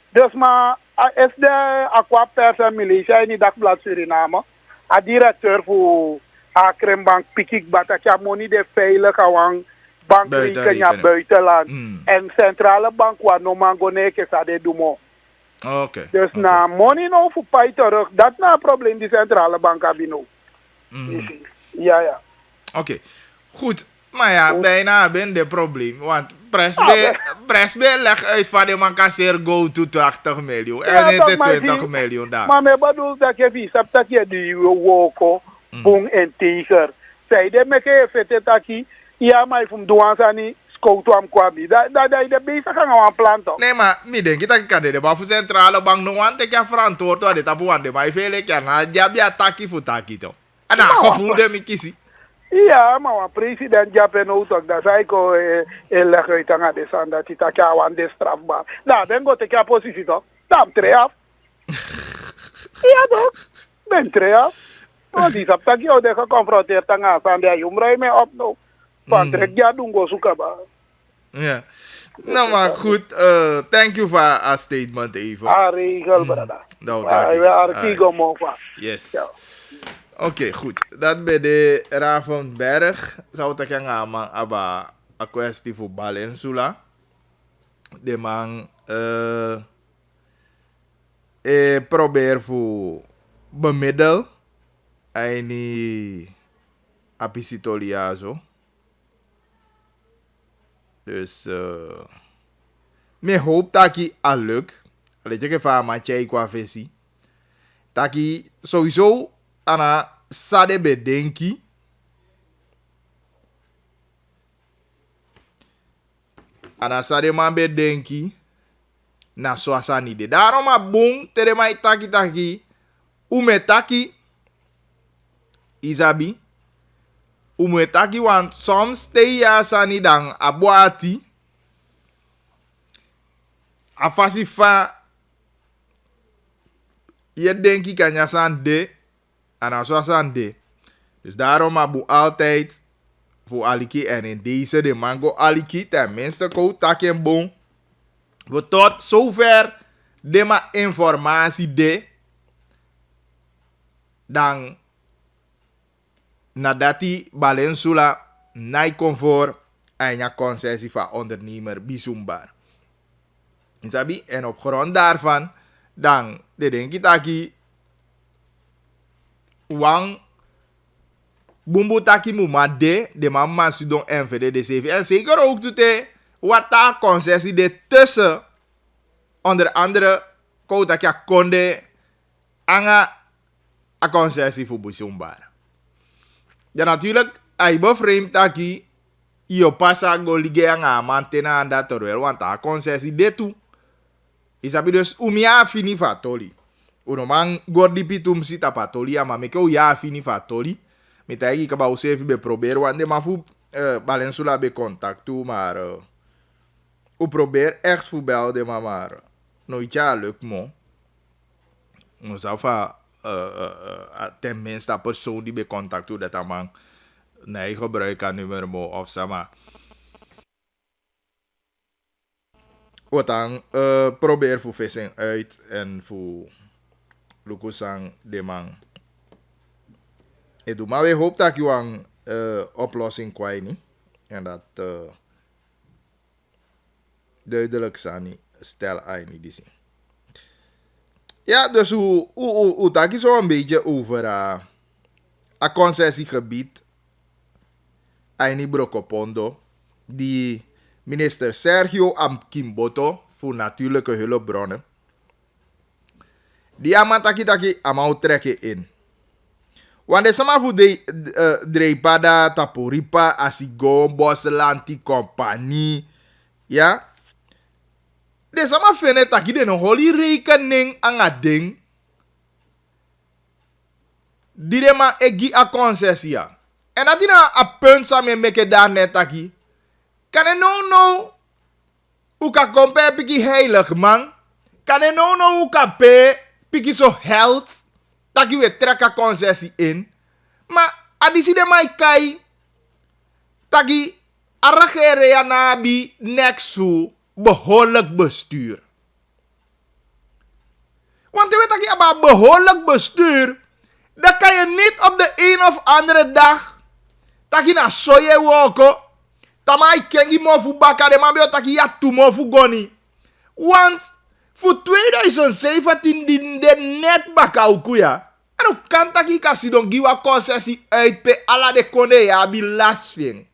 Dus maar is de Aqua Pers en Militia in die dagblad Suriname, a directeur voor Akrenbank Pikik Batakja money de veilig aan bankrekening buitenland. En centrale bank waar no mango neke sa de dumo. Dus na money no voor pay terug, dat na probleem die centrale bank abino. Ja. Oké, goed. Maar ja, bijna ben de probleem. Want Presbe legt uit van de man kan zeer go to 80 miljoen. En niet 20 miljoen daar. Maar ik bedoel dat je vies hebt dat je die woko, boom en tiger. Zij de meke fete taki, ja maar van douansani scout am kwabi. Dat de bezig gaan aan planten. Nee maar, mi denk dat ik kan de maar voor centrale bank no want ik verantwoord wat dit apu wande maar veel keer na jabia taki voor taki to. En dan gevoel de mi kisi. Ja, maar president Japan ook dat zei ik leg uit aan de zand dat hij dat aan de strafbaar. Nou, dan gaat ik je positie toch? Dan tree af. Ja toch? Dan tree af. Want die zegt dat je ook geconfronteerd aan de zand, je omruim mee op nou. Van trek ja doen go zoeken maar. Ja. Nou maar goed, thank you voor a statement even. Regel brada. Nou, dat yes. Oké, goed. Dat bij de Ravenberg zou ik gaan maar een kwestie voor Balensula. De man probeer voor bemiddel en apisitolia zo. Dus me hoop dat ik al lukt. Let je van matje qua visie. Dat ik sowieso ana sade bedenki ana sade man bedenki na so asani de daarom a boom tere mai taki umetaki isabi umetaki want soms stay ya sani dan abuati afasifa je denki kanya san de en zo aan de. Dus daarom abu altijd voor aliki en in deze de mango aliki tenminste koud tak en boom. We tot zover de ma informatie de. Dan nadat die Balensula nai comfort en ja concessie van ondernemer bijzonder. Isabi en op grond daarvan dan de denk ik dat wang bumbu taki muma de mama sudon NVD de CV. En zeker ook doet wat daar concessie de tussen onder andere koutakja konde anga a concessie voor bijzonder. Ja natuurlijk ai beframe taki io passa go lige anga mantena anda torwel want a concessie de tu. Isabi dus umia fini fatoli. Unomang gordi pitum si tapatoli ama meke o ya fini fatoli. Metagi kaba usefi be probeer wande mafu Balensula be contactu maar u probeer echt voetbal de maar nooit ja lukt mo. Ons afa tenminste persoon die be contactu dat amang nee gebruik aan nummer mo of sama. Wat dan probeer voor vissing uit en voor Lukusang de man. Maar we hopen dat je een oplossing kwijt. En dat duidelijk zijn. Stel aan niet zien. Ja, dus hoe dat je zo een beetje over een concessiegebied. Aini Brokopondo. Die minister Sergio Amkimboto voor natuurlijke hulpbronnen. Die amataki amau trekken in. Want de sama voor de dreipada taporipa asigo boslanti compagnie. Ja. De sama fene taki de no holi rekening anga ding. Direma egi a concessia. En dat ina a punt sa me meke daar net taki. Kan je no hoe kan kompe piki heilig man. Kan je no hoe kan pe piki so health. Taki we trekken concessie in. Maar adisi de mai kai. Taki regering ja nabi neksu behoorlijk bestuur. Want je weet dat je maar behoorlijk bestuur, dan kan je niet op de een of andere dag dat je naar soje woko, tamai kengi mo fu baka de mabio dat je ja tumo fu goni. Want voor 2017 die de net baka ukuya. En hoe kan dat je kasi don giwa concessie uit pe ala de kone ya bi last thing.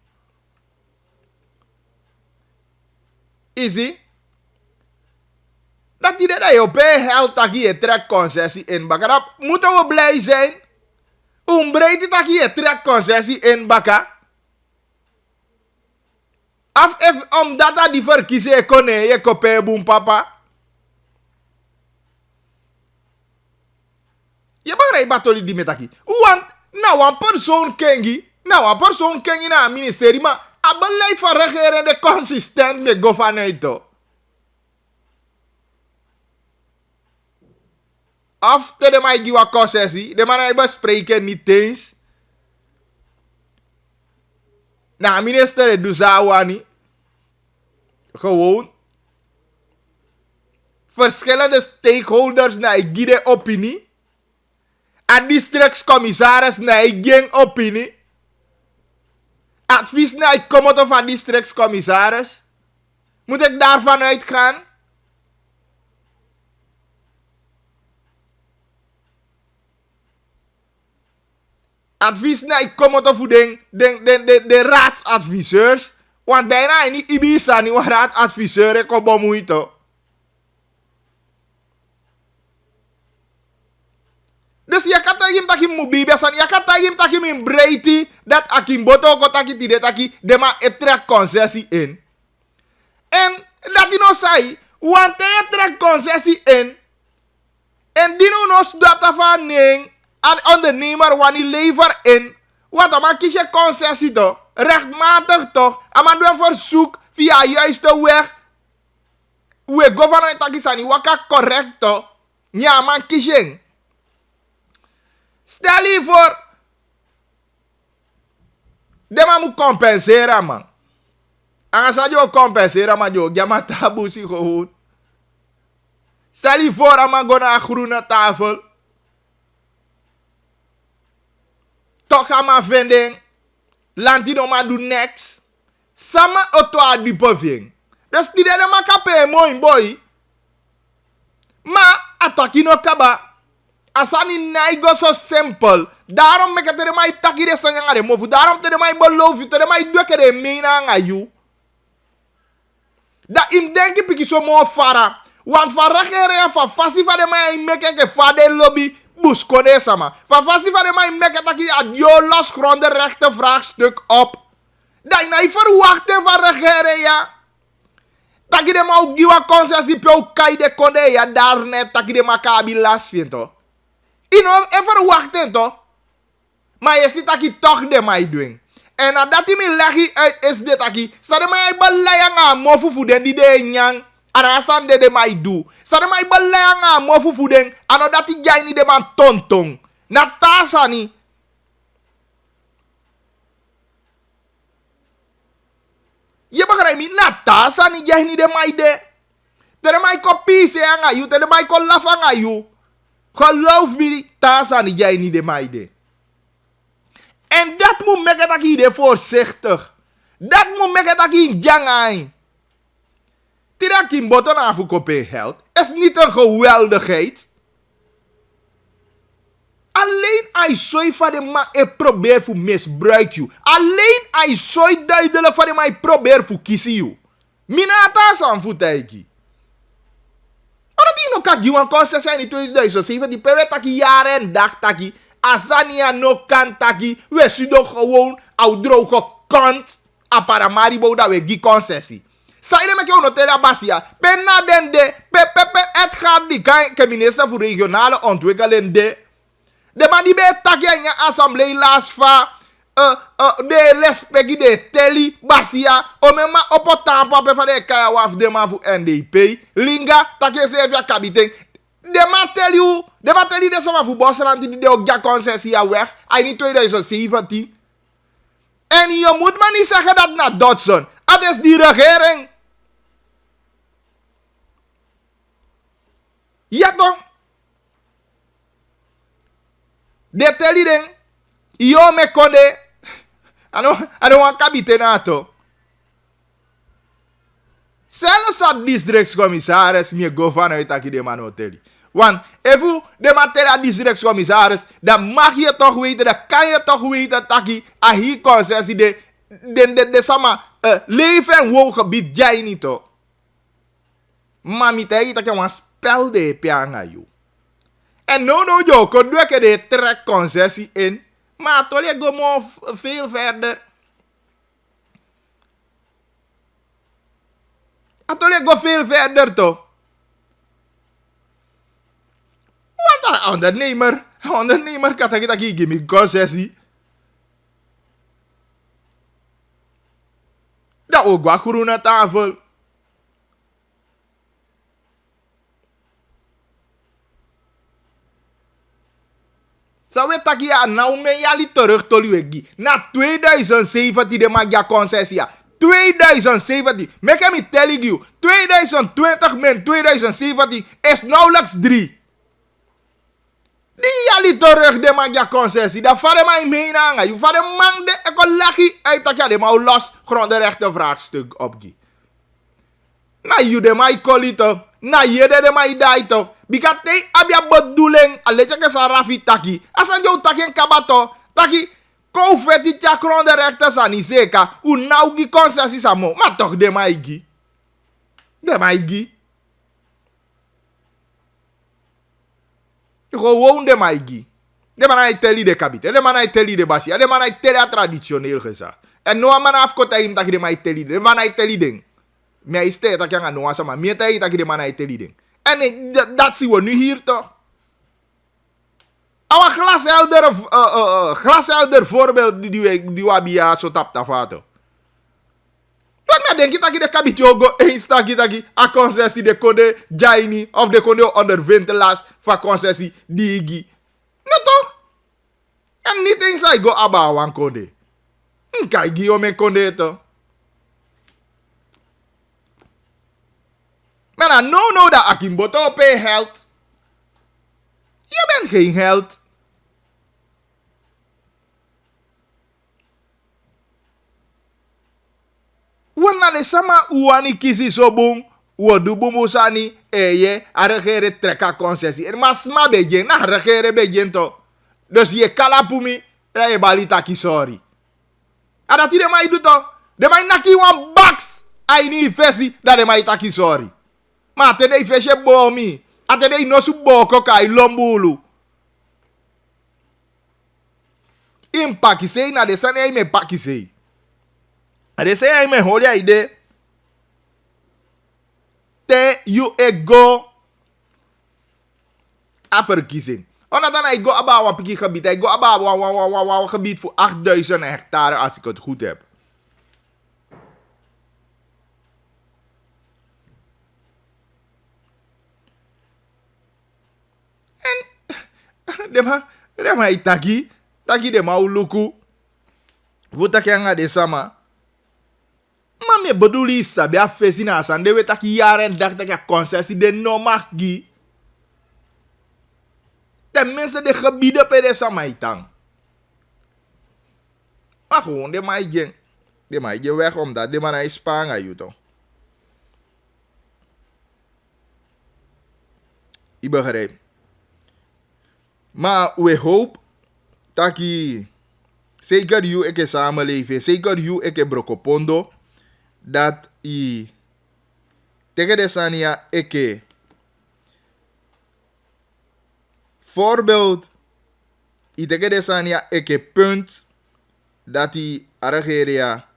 Easy. Dat die dat je op geld dat je trek concessie in baka. Moeten we blij zijn? Breed dat je trek concessie in baka. Omdat dat die verkiezen kon je kopie boem papa. Je begrijpt wat die metaki. Want nou een persoon kengi na een ministerie, maar het beleid van regering de consistent met government. Of de mij giwa concessie, de man bespreken niet eens. Na minister doet zawani. Gewoon. Verschillende stakeholders na gide opinie. A districtscommissaris na geen opinie. Advies na ik kom uit van districtscommissaris. Moet ik daarvan uitgaan? Advies na ik kom uit voor de raadsadviseurs. Want bijna niet Ibiza niet wat raadadviseur ik op moeite. Dus je kan tegen hem dat je moet bibesan. Je kan tegen hem dat je moet breiti. Dat akim boto ko taki tide taki. De ma etrek concessie in. En dat die no zei. Want hij trek concessie in. En die no data van ning. Aan ondernemer wanneer lever in. Want dan kies je concessie toch. Rechtmatig toch. En maar doe een verzoek via juiste weg. We government taki sani waka correct toch. Ja man kies je. Stel je voor. De man moet compenseren man. En als je compenseren man. Je maar taboe si gewoon. Stel je voor dat man go naar een groene tafel. Toch gaan maar vinden. Lantino maar doen niks. Sama auto a dipoving. Dus die de man kape mooi boy. Maar atakino kaba. Asani naigo so simple. Daarom mek het er mij taki de sanga de mofu. Daarom te de mij beloof je. Te de mij doe de meena nga you. Dat im denki piki so mo fara. Want van regering van fasi van de mij meke ke fade lobby. Buskone sama. Van fasi van de mij meke taki adio los grondenrechten vraagstuk op. Dat je nou verwachten van regering ja. Taki de mau giwa concessie pe o kai de konde ja. Daar net taki de makabi last vindt toch. Ino even wachten toch. Maar je ziet dat je toch de mij doen. En nadat hij me leggen uit is dit aki. Sa de mij belaya nga mofu fuden die de nyang. Arasan de mij do. Sa de mij belaya nga mofu fuden. Ano dat hij jai ni de man tontong. Na tasa ni. Je begrijpt me? Na tasa ni jai ni de mij de. De mij kopie se anga you. De mij ko laf anga you. Geloof me, tasa ni jij niet de meiden. En dat moet maken dat je voorzichtig. Dat moet maken dat je jangai. Tirak in botten afkopen geld is niet een geweldigheid. Alleen als je van de man probeert voor misbruik je. Alleen als je duidelijk van de man probeert voor kiezen je. Mina tasa aan voetijkie. Omdat die nog kan giwan concessie in 2007, die pewe taki jaren en dag taki, asania no kan taki, we sudo gewoon au droge kant, a paramaribo dat we gi concessie. Saide me ke onotela basia, ben na den de, het gaat die kan minister voor regionale ontwikkeling de man die be taki in je assemblee laas va, de respecti de teli basia o mema opotampa pe fa de kaya waf de man fu NDP linga take se via kapitein de man tell you de sama fu boss ranti de ogja concessie ya weg ai ni 2017 En je moet maar niet zeggen dat naar Dodson. Het is die regering. Ja toch? De tell ding. Yo me konde. I don't want kabitenato. Zelfs dat districtscommissaris me go vanuit dat de man hotel. Want even de materia districtscommissaris, dan mag je toch weten, dan kan je toch weten dat je hier concessie de sama leven en woongebied jij niet toch. Maar met hij dat je een spel de pianga you. En no jo, kon doe ik de trek concessie in, maar toch je go veel verder. Atole go veel verder toch. Want een ondernemer kan dat give me concessie. Dat ook wat groene tafel. Zou we tak ja nou me jali terug toluegi. Na 2017 de mag ja concessie. 2017. Make me telling you. 2020 min 2017 is nauwelijks 3. Die jali terug de mag ja concessie. Dat varen mij mee na. Je varen man de ecologie uit dat ja de mag los grondrechten vraagstuk opgie. Na je de mij kolito. Na je de mij daai toch. Because they abia bedoeling. Aletje ke sa rafi taki. Asan jou taki en kabato. Taki. Kou feti tja grondrechten sa ni zeka. U nou gi concessie sa mo. Maar toch de mij gi. De mij gi. Gewoon de mij gi. De man ay teli de kabite. De man ay teli de basia. De man ay teli a traditioneel gezag. En no man afkota him taki de mij teli. De man ay teli ding. Me ay ste taki anga no asama. Me teli taki de man ay teli ding. En dat zien we nu hier toch. Een glashelder voorbeeld die we hebben zo tap tafato. Dan denk je dat je de kabitiogo eens taki a concessie de konde jaini of de konde ondervindt last van concessie die igi. Nou toch? En niet eens hij go aba wan konde. Kijk gi o men konde toch. Maar no dat Akimboto pay held. Je bent geen held. Wana de sama uani kisi sobung. Wodu bumusani eye a regere treka concessie. En maar sma bejen na regere bejen to. Dus je kalapumi ra je balita ki sorry. Ada ti de mai do to. De mai naki wan box. Ai ni fesi da de mai taki sorry. Maar te dei feshe bomi. Ate dei no su boko kai lombulu. In pakisei na de sane ai me pakisei. Ade sei ai me horia ide. Te you ego. A verkiezing. Omdat dan ik go aba wan piki gebied. Ik go aba wan gebied voor 8000 hectare als ik het goed heb. De ma itaki de ma uluku vutaki anga de sama ma me beduli sabi a fesi na asan de we taki yaren dak taki a concessie de no magi tenminste de gebieden per de sama itang maar gewoon de ma igen weg omdat de ma na Spanga yuto I begrijp. Maar we hoop dat je zeker je eke samenleving, zeker je eke brokopondo, dat je tegen de sania eke voorbeeld, je tegen de sania eke punt, dat je arageria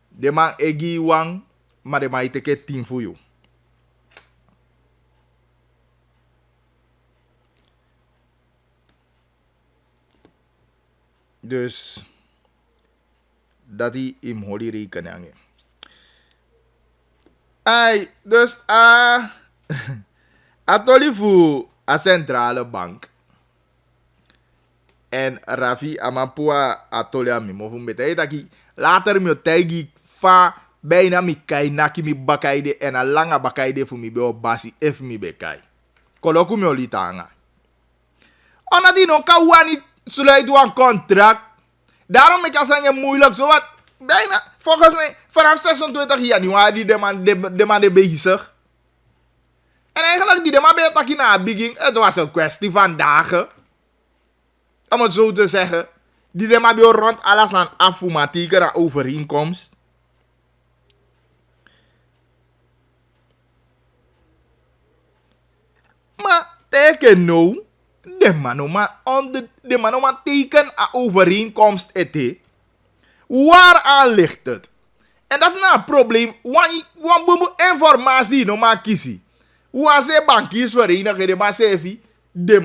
de man egi wang, maar de man iteke team voor je. Dus dat hij in holy rekening. Ai, dus atoli voor a centrale bank. En Rafi amapua atolia mi mofu mbete. Taki later mi otegi fa bijna mi kai naki mi bakaide en a langa bakaide fu mi be o basi if mi be kai. Koloku mi olitanga. Ona die no kawani sluit een contract. Daarom ik als je moeilijk zo wat. Bijna, volgens mij, vanaf 26 januari de man bezig. En eigenlijk die de man bij het na begin, het was een kwestie van dagen. Om het zo te zeggen. Die de man bij rond alles aan afvoematieken aan overeenkomst. Maar teken nou. De man maar teken aan overeenkomst ete. Waaraan ligt het? En dat na een probleem. Want informatie no maar kiezen. Wan se bankiesvereniging de man sefi. De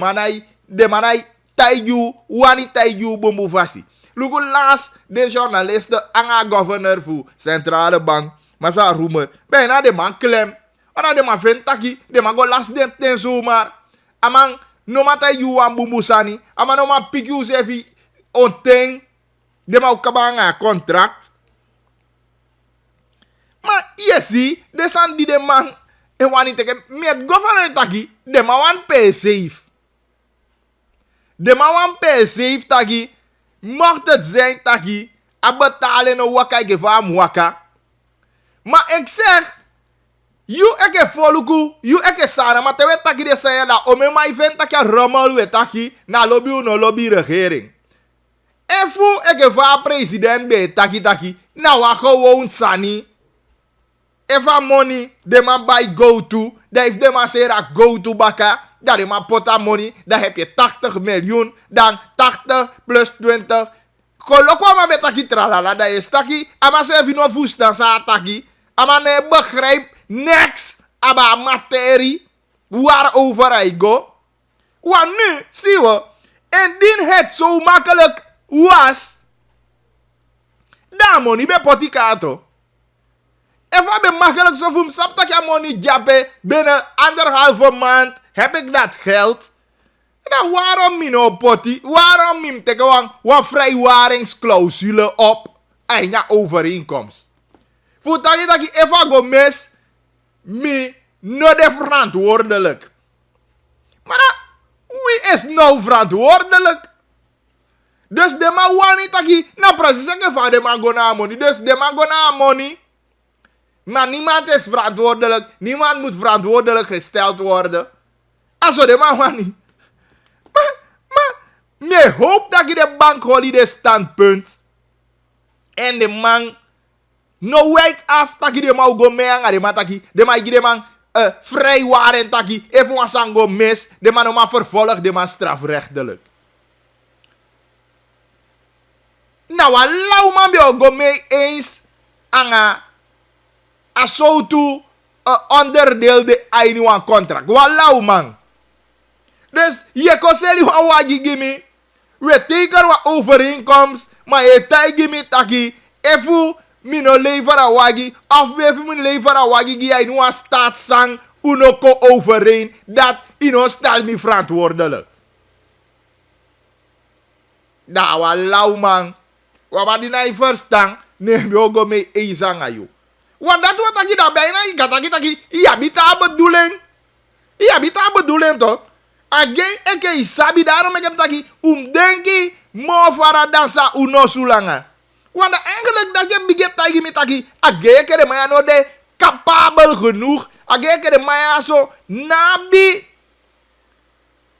manai taiju. Wani taiju bumbu fasi. Lugu laatst de journalisten anga governor voor centrale bank. Maar sa rumor. Bijna de man klem. Wana de man vindt taki. De man go last den zomaar. Amang. No mata you wan bumbu sani. Ama no ma pick you sefi onteng. De ma ukabanga contract. Maar yesi. De san di de man. E wani teke. Met governor taki. De ma wan pay safe. De ma wan pay safe taki. Mocht het zijn taki. A betalen no waka gefa am waka. Maar ik zeg. You eke foluku, you eke sana, maar te wet taki de zijn dat ome ma event taki rommel we taki na lobby no lobby regering. Efu eke va president be taki na wa gewoon sani. Eva money de man buy go to, dat heeft de man zeggen go to baka, dat de man pota money, dan heb je 80 miljoen, dan 80 plus 20. Kolokwa ma be taki tralala, dat is taki, ama se no voest dan sa taki, ama ne begrijp niks aba materie waarover hij go. Want nu zien we, indien het zo makkelijk was, dan money be potikato. Even be makkelijk zo voor sap dat je money jappe binnen 1,5 maand heb ik dat geld. Dan waarom mi no poti? Waarom mi teken wan vrijwaringsclausule op en ja overeenkomst? Voor dat je even go mis. Me no de verantwoordelijk. Maar wie is nou verantwoordelijk? Dus de man wani taki na precies zeggen van de man go na money. Dus de man go na money. Maar niemand is verantwoordelijk. Niemand moet verantwoordelijk gesteld worden. Also de man wani. Maar me hoop dat je de bank holiday standpunt. En de man no wake af taki de ma go me anga de ma taki de ma de man vrijwaren taki even was aan go mis de man no ma vervolg de man strafrechtelijk. Nou a lau man be go me eens anga a so to onderdeel de ainiwan contract. Wa lau man. Dus je koseli wa wagi gimme we teken wa overeenkomst maar je tai gimme taki even mino lever a wagi of we min lever a wagi gi in een staatszang unoko overeen dat ino stel mi verantwoordelijk. Da wa lau man wa di na verstaan neem je ook mee ezang ayo. Want dat wat aki da bijna taki ja bita bedoeling. Ja bita bedoeling toch? Again eke isabi daarom ik heb taki denki mo fara dansa uno sulanga. Want eigenlijk dat je begint tegen me taki, ageke de maya no de capabel genoeg, ageke de maya so nabi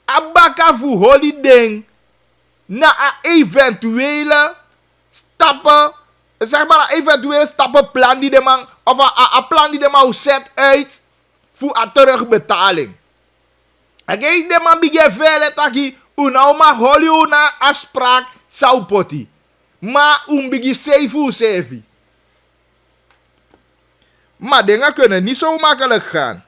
abaka fu holiday na a eventuele stappen, zeg maar een eventuele stappenplan die de man of a plan die de man zet uit voor a terugbetaling. Ageke de man begint vele taki, unauma holi una afspraak sau poti. Maar bigi sevi. Maar dingen kunnen niet zo makkelijk gaan.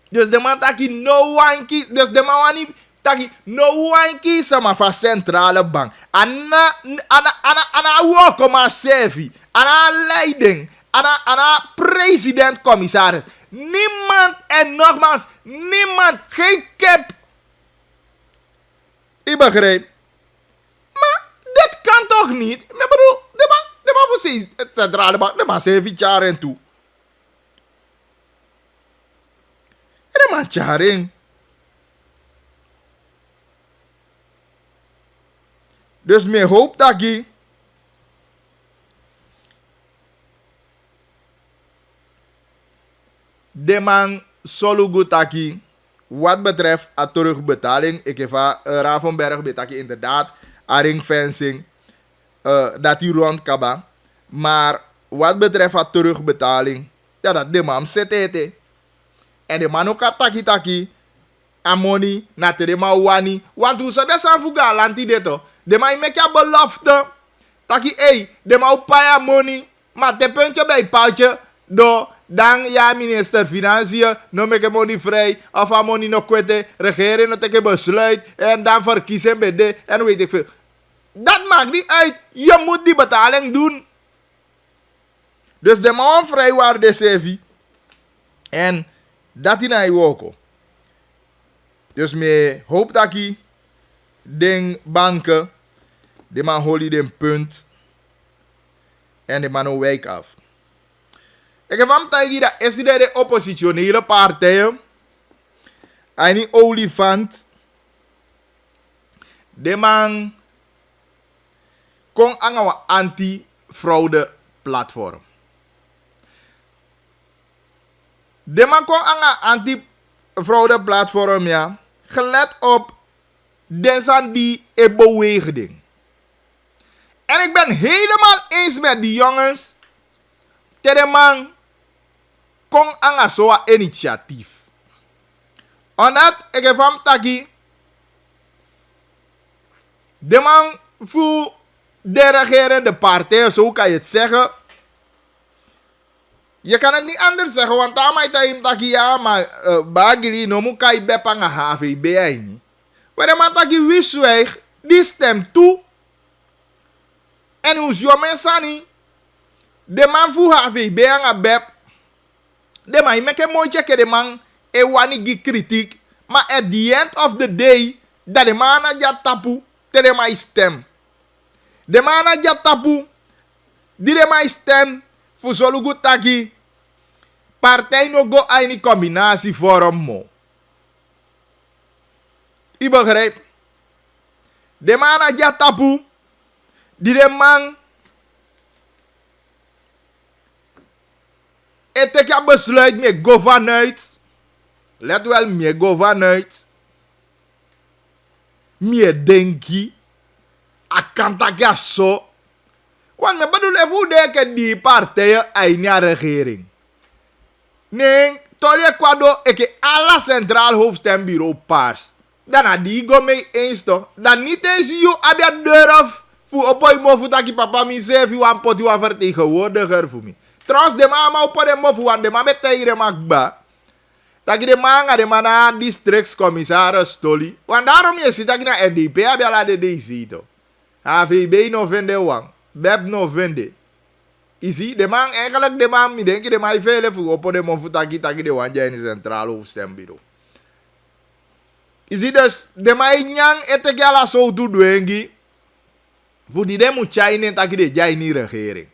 Dus de man taki no wanki. Dus de man wani taki no wanki sama van centrale bank. Ana woko maar sevi. Ana leiding. Ana president commissaris. Niemand en nogmaals niemand. Geen cap. Ik begrijp. Maar dit kan toch niet? Ik bedoel, de man voor het centrale bank, de man 7 jaar en toe. De man charing. Dus me hoop dat je de man Solugutaki wat betreft a terugbetaling. Ik heb Ravenberg betaki inderdaad a ringfencing dat die rond kaba. Maar wat betreft a terugbetaling, ja dat de man zet. En de man ook a taki a money na te de man wani. Want hoe ze best aan fuga lanti deto. De man make a belofte. Taki de man paya money. Maar te puntje bij paaltje do. Dan ja minister Financiën, no make money vrij, of a money no kwete, regering no take besluit, en dan verkiezen bij de, en weet ik veel. Dat maakt niet uit, je moet die betaling doen. Dus de man vrijwaarde CV, en dat in hij woko. Dus me hoop dat ik, den banken, de man holy den punt, en de man no wake af. Ik heb van tijd dat is de oppositionele partijen. En die olifant. De man kon aan een anti-fraude platform. De man kon aan een anti-fraude platform, ja. Gelet op deze die beweging. En ik ben helemaal eens met die jongens. De man kon aan zo'n initiatief. Omdat ik heb van taki. De man voor de regerende partij, zo kan je het zeggen. Je kan het niet anders zeggen, want dan moet je taki ja, maar bagili no moet je bepanga HVB niet. Maar de man taki wisweg, die stemt toe. En hoe zo mensen niet. De man voor HVB aan bep. De man, je maakt een mooi checken, de man. E wani kritiek. Maar at the end of the day, dat de man aan ja tapu, te de man stem. De man aan ja tapu, die de man stem, voor zolugu taki. Partij no go aan die combinatie vorm mo. I begrijp. De man aan ja tapu, die de man. Et ik heb besluit met go vanuit. Let wel, me go vanuit. Me denki. Akantaka zo. Want me bedoel even hoe denken die partijen in de regering. Nee, tolje kwado ik alle centraal hoofdstembureau paars. Dan had die go mee eens toch. Dan niet eens you abia durf. Voor op een mofu taki papa mi zef you aan poti wa vertegenwoordiger voor me. Trouwens, de man maar op de mofu, want de man met de makba. Dat de man gaat de man naar districtscommissaris Stoli. Want daarom je ziet dat je naar NDP heb je al de DC. HVB no vende wang. Beb no vende. Je ziet, de man eigenlijk, de man, ik denk de man veel voor op de mofu dat je de wanje in het centraal hoofdstembureau. Je ziet dus, de man nyang ete gala zo toe doen. Voor die de moet jij niet dat je de jij niet regering.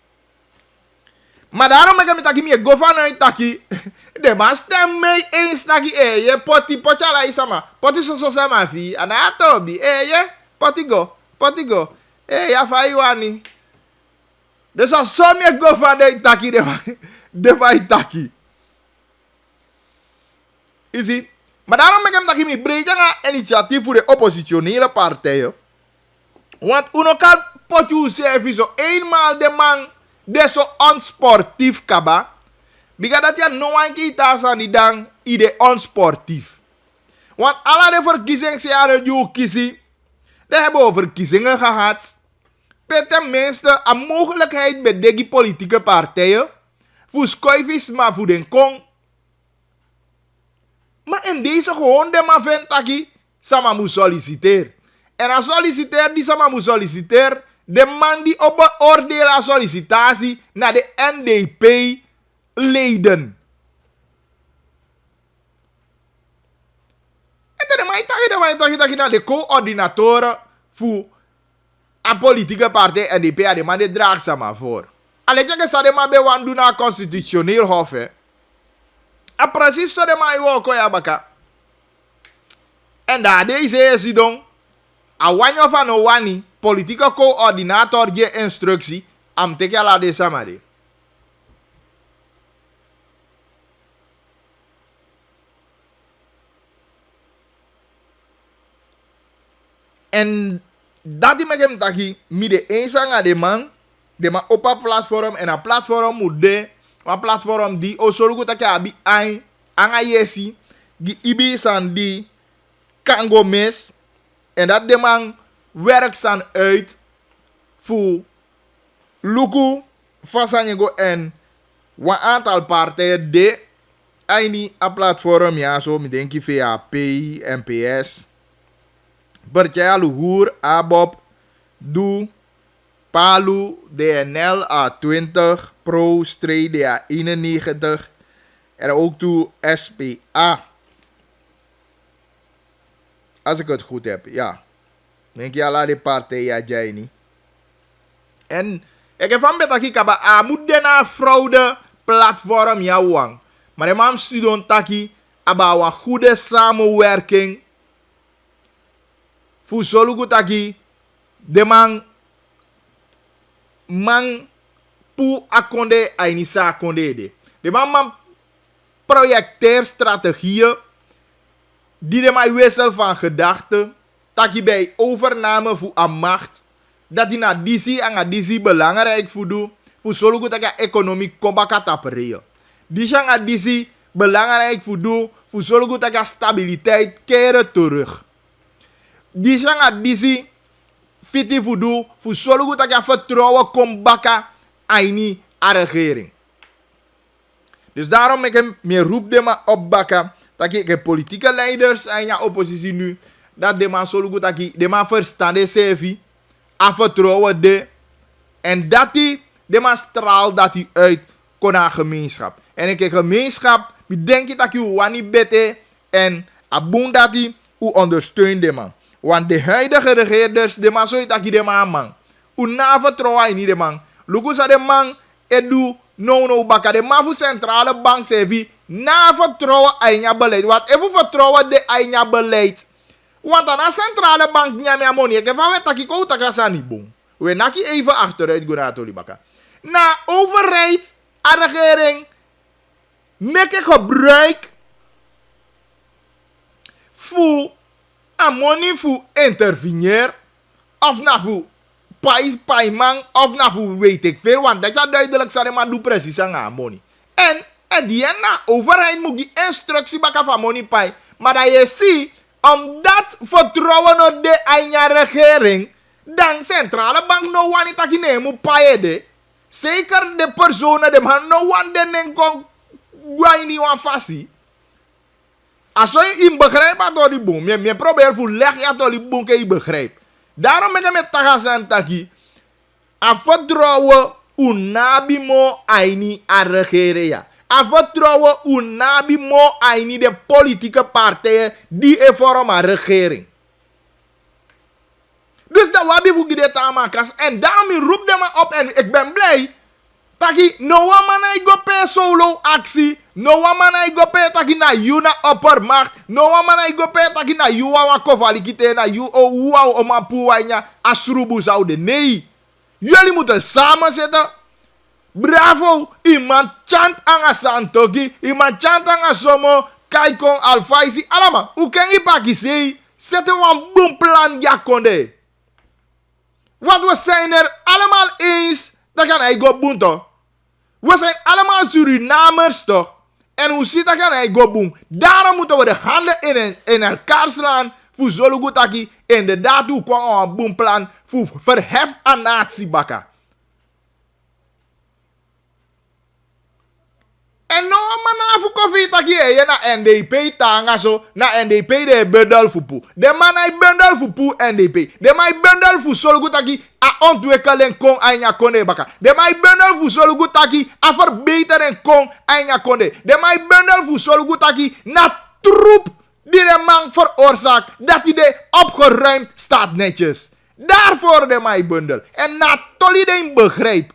Maar daarom heb ik taki me go vanuit taki. De man stem mee eens taki je poti potjala isama. Poti so sama fi. Anatobi je poti go. Ja faiwani. Dus als zo me go vanuit taki de man taki. You see? Maar daarom heb ik taki me breed een initiatief voor de oppositionele partijen. Want uno kan potju service zo eenmaal de man de zo onsportief kaba. Biga dat ja no one kita aan die dan ide onsportief. Want alle de verkiezingsjaren die kiezen, die hebben verkiezingen gehad. Met tenminste een mogelijkheid bij de politieke partijen. Voor schuifjes maar voor den kong. Maar in deze gewoon de man vindt dat hij sama moet solliciteren. En als solliciteer die sama moet solliciteren. De man die op beoordelen sollicitatie naar de NDP-leden. En dan Taki de man de coördinator voor a politieke partij NDP a de man de draagzaam voor. Alleen je sa de man be wan doen na constitutioneel hof hè. A precies zo de man wo ko ya baka. En daar deze is dan a wanyo van o wani politieke coördinator ge instructie am teke la de samade. En dat die me taki mi de eensa de man op een platform en een platform moet de een platform die o solo taki abi ai anga yesi die ibi san die kan go mis en dat de man werkt san uit voor luku fasanyego en een aantal partijen de aini a platform ja zo mi denki VAP, NPS Percaya Luhur, ABOP, DU, PALU, DNL A20, Pro, Stray DA91 en ook toe SPA. Als ik het goed heb, ja. Denk je al die partijen, jij niet. En ik heb van met dat ik moet de fraude platform jouwang. Maar de man student taki aba een goede samenwerking. Fu solugu taki de man pu akonde ainisa akonde de. De man projecteerstrategieën die de man wissel van gedachten taki bij overname voor een macht dat die na disi en disi belangrijk voor doen voor solugu taki economie kobaka tapereo. Die aan disi belangrijk voor doen voor solugu taki stabiliteit keren terug. Die zijn disi fiti voodoo voor solo dat je vertrouwen komt baka aini a regering. Dus daarom ik hem meer roep de man op baka dat ik politieke leiders en ja oppositie nu dat de man solo dat de man verstande sevi a vertrouwen de en dat die de man straalt dat hij uit kon aan gemeenschap. En ik gemeenschap bedenk dat je wani bete en abon dat hij u ondersteunt de man. Want de huidige regeerders, de man zo dat de man. Una vertrouwen in de man. Luku sa de man edu no baka. De man voor centrale bank sevi na vertrouwen in je beleid. Want even vertrouwen de in je beleid. Want aan centrale bank niet meer money. Ik van we taki ko taka sani bon. We naki even achteruit go baka. Na overheid, a regering, maak ik gebruik voor a money voor interveneer of na voor paiman of na voor weet ik veel, want dat je duidelijk zei maar doe precies aan money. En die na overheid moet die instructie bakken van money pai, maar dat je ziet omdat vertrouwen op de eigen regering dan centrale bank no one taki ne moet paie de zeker de personen de man no one den kon guai ni wan fasi. Als je in begrijpt door die boom, je probeert voor leg je door die boom que je begrijpt. Daarom ben ik met tagasan taki. A vertrouwen unabi mo aini a regeren ja. A vertrouwen unabi mo aini de politieke partijen die er vormen een regering. Dus dat wabi voor dit amakas en daarom roep de me op en ik ben blij. Taki no one man I go pay solo actie. No one man I go pay taki na you na oppermacht. No one man I go pay taki na you wa kovali kite na you o uwa o mapuwa nya asrubu zaude. Nee. Jullie moeten samen zitten. Bravo. Iemand chant anga santoki. Iemand chant anga somo. Kaikon alfaisi. Alama. Hoe kan je pakje zei? Zet een boemplan jakonde. Want we zijn er allemaal eens. Dat kan hij go boem toch. We zijn allemaal Surinamers toch. En hoe ziet dat kan hij go boem. Daarom moeten we de handen in elkaar slaan. Voor Zolugutaki. Inderdaad hoe kwam een boemplan. Voor verhef aan nazi-bakka. En no man voor koffie taki je na NDP tanga zo. Na NDP de bundel voor poe. De man hij bundel voor poe NDP. De man bundel voor Solugutaki a ontwikkelen kon anya konde baka. De man bundel voor Solugutaki a verbeteren kon anya konde. De man bundel voor Solugutaki na troep die de man veroorzaakt dat hij de opgeruimd staat netjes. Daarvoor de maaibundel. En Natoli de begrijp.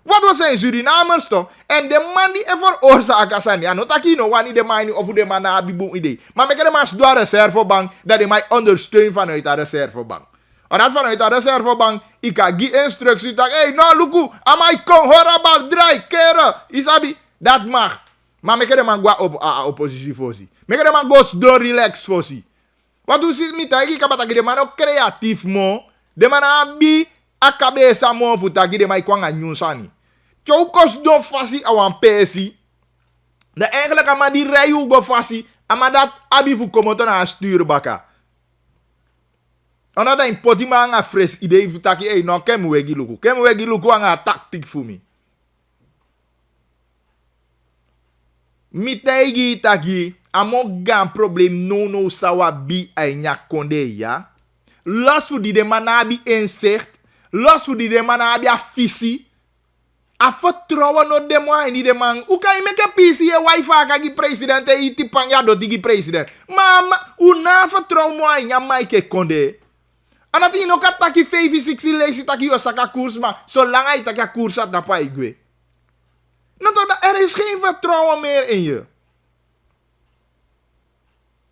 Wat was zijn Surinamers toch? En de man die er veroorzaakt als hij niet taki no wani de man of de man na biboom idee. Maar ik heb de man door de reservebank dat de mij ondersteunt vanuit de reservebank. En dat vanuit de reservebank, ik kan die instructies dat, hey, nou, luku, amai kon horabal draai, keren, isabi, dat mag. Maar ik heb de man gwa op oppositie voorzien. Ik heb de man gwa door relax voorzien. Wat doe je met dat? Ik heb de man ook creatief mo. De man abi, akabe sa mo futaki de man kwanga nyunsani. Jou kost don fasi awan pesi. De eigenlijk ama die rijen go fasi, ama dat abi fu komoto na stuurbaka. Omdat een potima anga fres idee futaki, hey, no kem wegi luku. Kem wegi luku anga tactiek fu mi. Mitaigi taki, amo gan problem no sawa bi ay nyakonde ya. Los fu di de manabi inzicht, los fu di de manabi afisi. A vertrouwen no de man ni de man. Hoe kan je met een PC en wifi kaki president en iti panja do digi president. Maar hoe na vertrouwen mo ay Mike konde. En dat je nog kan taki 5-6 lezen taki osaka koers maar zolang hij taki koers had dat pa igwe. Er is geen vertrouwen meer in je.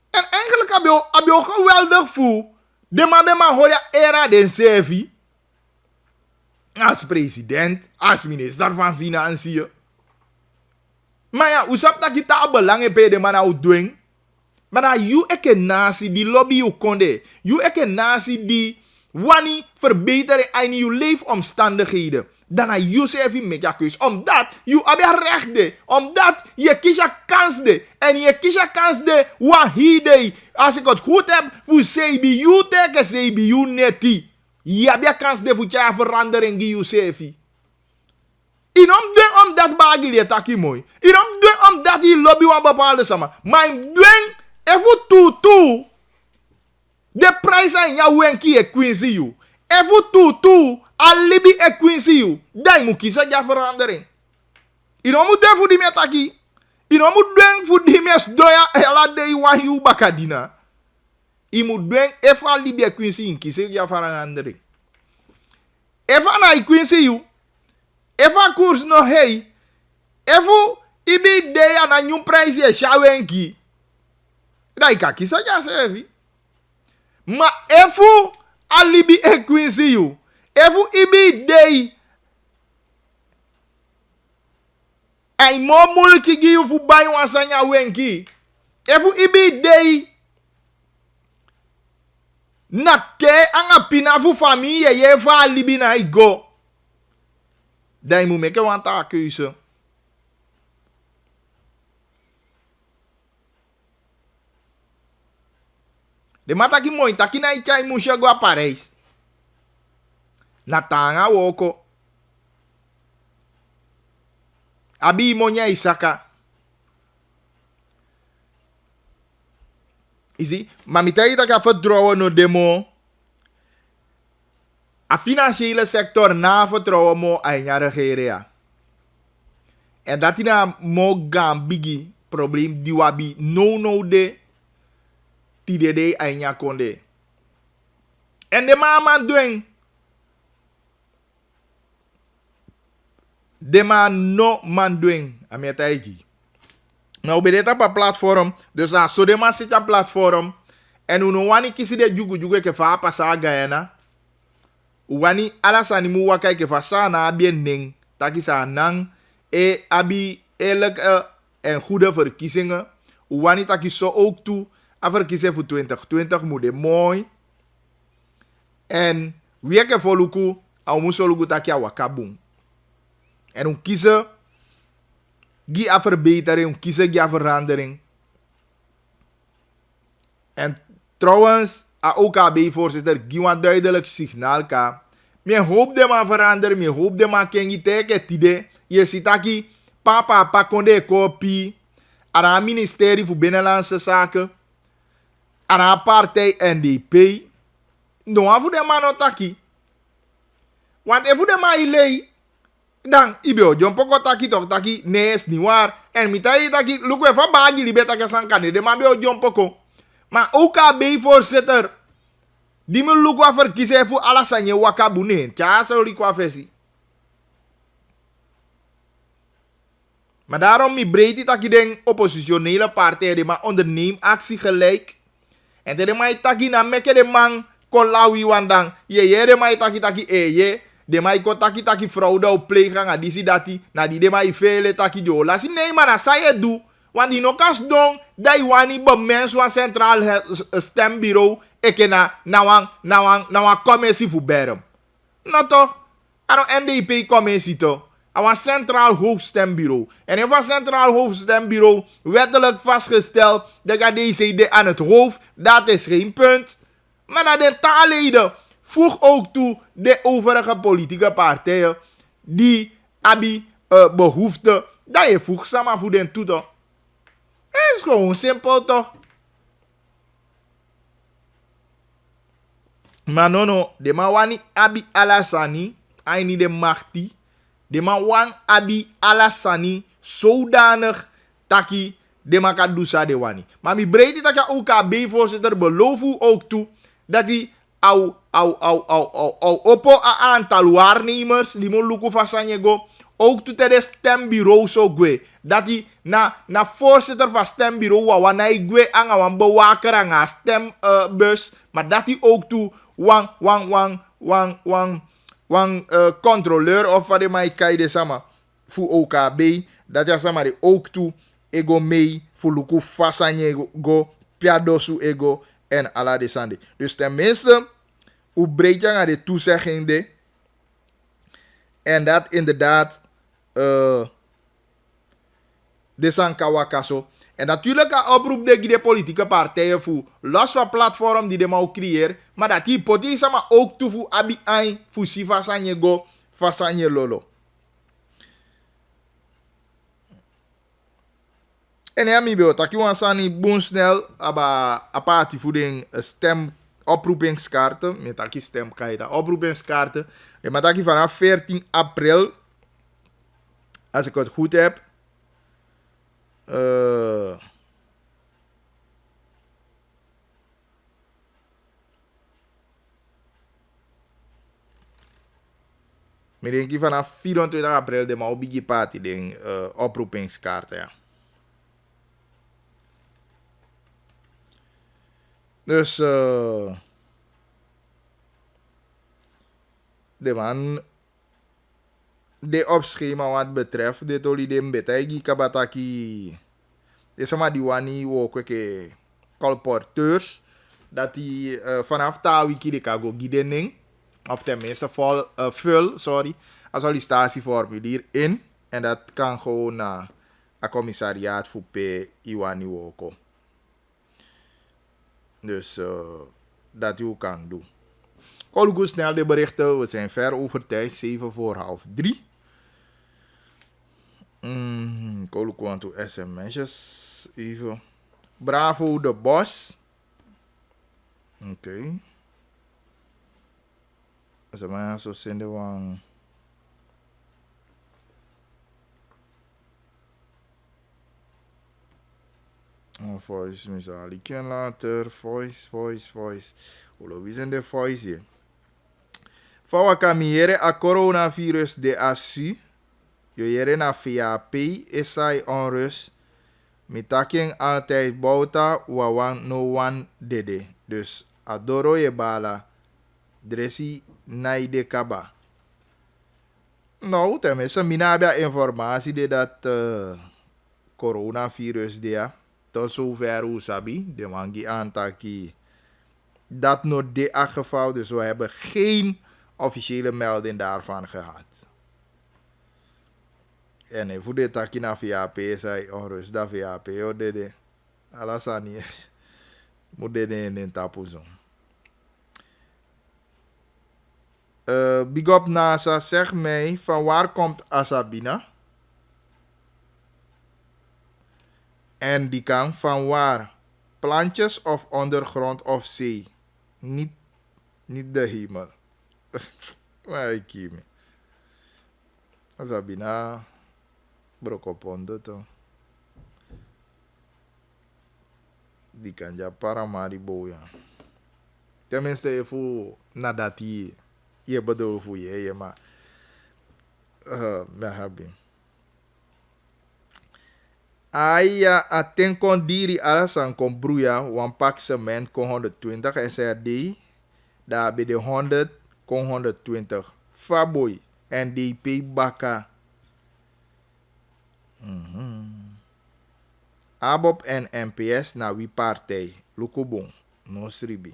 En eigenlijk heb je geweldig voel. De man bij man hoor je era den servi. Als president, als minister van Financiën. Maar ja, hoe zou dat je daar belangen bij de man uit doen? Maar dat je eke nasi die lobby je konde. Je eke nasi die wani verbeteren aan je leefomstandigheden. Dan na je zelf met je keus. Omdat je hebt recht de. Omdat je kies je kans de. En je kies je kans de wahide. Als ik het goed heb, voor CBU you tegen CBU neti. Je hebt je kans de voor je verandering die je zelf. Inom doen omdat bagi de taki mooi. Inom doen omdat die lobby wan bepaalde sama. Maar doen even toe. De prijs aan jou wenkie e Quincy you. Even toe. Alibi e Quincy you. Dan moet kiezen ja verandering. Inom moet doen voor die metaki. Inom moet doen voor die mes doya ela de wan you bakadina. I moet doen even alibi e Quincy in kiezen ja verandering. Even na Quincy you. Even koers no hey. Even ibi de na nyum prijs e shawenki. Da ika kisa ja sevi. Ma even alibi e Quincy you. Even ibi de ay mo mulki gi you fu bay wan sanya wenki. Even ibi de na ke anga pina fu famille ye fa alibi na igo. Dan moet ik een taak keuze. De mataki mooi, taki na ichai musha go a Parijs. Na tanga woko. Abi monya isaka. Isi, mamitai taka vertrouwen no demo. A financiële sector na vertrouwen mo aan je regering. En dat is na mo gaan bigi probleem die wabi no de tidede aan je konde. En de mama doen. De man no man doen. Amiataiki. Nou bij dit op platform. Dus zo de man zit op platform. En uno wani kisi de jugu ke fa pasa Guyana. Wani alasani mu wakai ke fasa na bien ning takisa nang e abi eerlijke en goede verkiezingen. Wani takiso ook toe a verkiezingen voor 2020 moet de mooi. En wie ke voluku a musoluku takia wakabung. En un kiezen gi a verbetering, un kiezen gi a verandering. En trouwens a OKB-voorzitter giwan duidelijk signaal ka. Me hoop de man veranderen, me hoop de man kengi teke tide. Je ziet aki papa konde kopie. Aan het ministerie voor Binnenlandse Zaken. Aan het partij NDP. No voor de man otaki. Want if de man ilei. Dan ibio jompoko taki tok taki nee is niet waar. En mitai taki luku even bagi libeta kasankane. De man bio jompoko. Maar OKB-voorzitter, die me look wat verkiezen voor Alassane Wakabune. Tja, zo die qua versie. Maar daarom mi breed dat je den oppositionele partij die maar onderneem actie gelijk. En de mai taki na meke de man kon lawi wandang. Je de mai taki je. De mai ko taki fraude op plegen a disi dati. Na di de mai vele taki jo. Lasi nee maar na sa je do. Want die no kas don. Dai wani bo mens wan centraal stembureau. Eke na wan commissie voor berm. No toch? Ano NDP commissie toch? Een centraal hoofdstembureau. En in een centraal hoofdstembureau wettelijk vastgesteld dat DCD aan het hoofd, dat is geen punt. Maar naar de taalleden voeg ook toe de overige politieke partijen die hebben behoefte dat je voegt samen voor den toe toch. Het is gewoon simpel toch. Maar no, de mawani abi Alassane, hij niet de machti. De man wan abi Alassane zodanig taki de man kan dusa de wani. Maar mi breedte dat je OKB-voorzitter beloof u ook toe dat hij au oppo a aantal waarnemers die mo luku fasanyego ook toe te de stembureau zo gwe. Dat hij na voorzitter van stembureau wanneer gwe aan een bewaker aan een stembus. Maar dat hij ook toe wan controleur of wat de mij kai de sama voor OKB dat ja sama de ook toe ego mee voor luku fasanye go piadosu ego en ala de sande. Dus tenminste hoe breed je aan de toezegging de en dat inderdaad de sankawakaso. En natuurlijk een oproep de politieke partijen voor los van platform die de mau creëren, maar dat die potentieel maar ook toe voor abi ein voor si fasanye go fasanye lolo. En ja mi beo taki wan sani boon snel aba apati voor den stem oproepingskaarten met taki stem kaita oproepingskaarten. En maar taki vanaf 14 april als ik het goed heb. Ik denk vanaf 24 april de mau bigi party den oproepingskaarten ja. Dus de man de opschema wat betreft de toli de mbetaigi kabataki de sama die wani wo kweke colporteurs dat die vanaf ta wiki de kago gidening of tenminste vul een sollicitatieformulier in en dat kan gewoon naar een commissariaat voor P Iwani Woko. Dus dat u kan doen. Kolugu snel de berichten. We zijn ver over tijd. 2:45. Kolugu aan toe sms'jes. Even. Bravo de Bos. Oké. Ze maar zo zenden we voice misal. Ik ken later. Voice. Hoe is de voice hier? Fawa kamiere a coronavirus de asu. Yo jere na VAP esai onrust. Mitaking altijd bouta wawan no one dede. Dus adoro je bala. Dresi naide kaba. Nou, tenminste, minabia informatie de dat coronavirus de tot zover hoe sabi. De mangi antaki. Dat nog de geval. Dus we hebben geen officiële melding daarvan gehad. En voor de taki na VAP zei onrust dat VAP o dede. Alassane moet dede in tapu zo. Big up NASA, zeg mij, van waar komt Asabina? En die kan van waar? Plantjes of ondergrond of zee? Niet de hemel. Maar ik kie me. Asabina, brokopondo toch. Die kan ja paramaribo ya. Tenminste, voor nadat je bedoel voor je, maar me hebben. Aya aten kon diri alasan kon broeia, wan pak cement kon 120 SRD, daar bij de 100 kon 120. Faboy, NDP baka. Abob en NPS na wie partij? Lukubong, no sribi.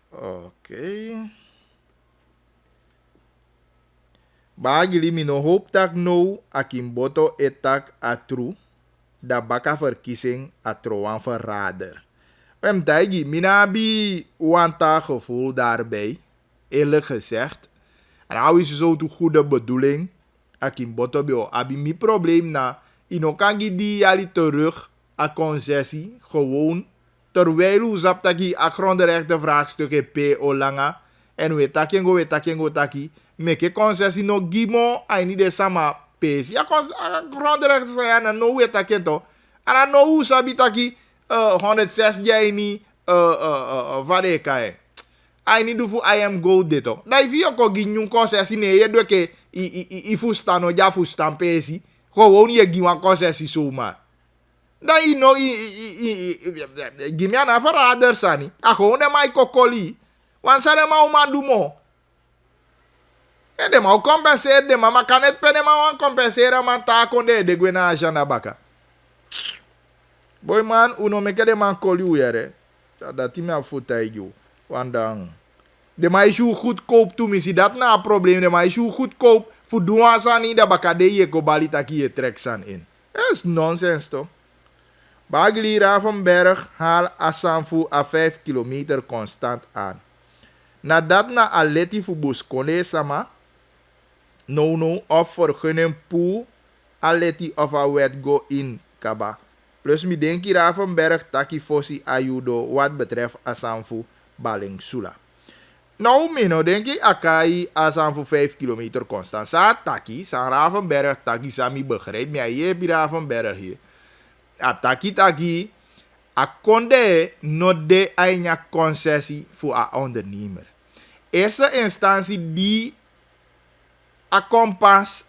Oké. Bagili mi no hoop tak no akimboto etak atru da baka verkiezing atroan verrader. Hem daigi minabi wanta gevoel daarbij, eerlijk gezegd. En nou is het zo de goede bedoeling. Akimboto bio abi mi probleem na inokangi di ali terug a concessie gewoon terwijl u zap taki a grondrechte vraagstukken p olanga en we takengo taki meke concessie no gimo ai ni de sama pesi a grondrechte zijn na no we takento ana no u sabi taki 106 jai ni vade kai ai ni du fu I am go dito dai vio ko ginyun concessie ne ye do ke i fustano ja fustan pesi gewoon je giwan concessie zomaar. Dan give me an verrader sani. A gewoon de mai kokoli. Want ze de ma uma dumo. E de ma compenseren de ma kan het pe de ma wan compenseren man ta konde de gwena agenda baka. Boy man, uno meke de man koli uyere. Dat die me afuta jo. Want dan de ma is ju goedkoop toe misi dat na probleem de ma is ju goedkoop voor doen sani da baka de je go balita ki je trek san in. Is nonsense toch? Bagli Ravenberg haal Asanfu a 5 kilometer constant aan. Nadat na aleti fu buskole sama, no of vergunning poe aleti of a wet go in kaba. Plus mi denki Ravenberg taki fosi ayudo wat betreft Asanfu baling sula. Nou mino denki akai Asanfu 5 kilometer constant. Sa taki, sa Ravenberg taki sami begrijp. Mi aye bi Ravenberg hier. Ataki a konde no de ainya concessie voor a ondernemer. Eerste instantie die a kompas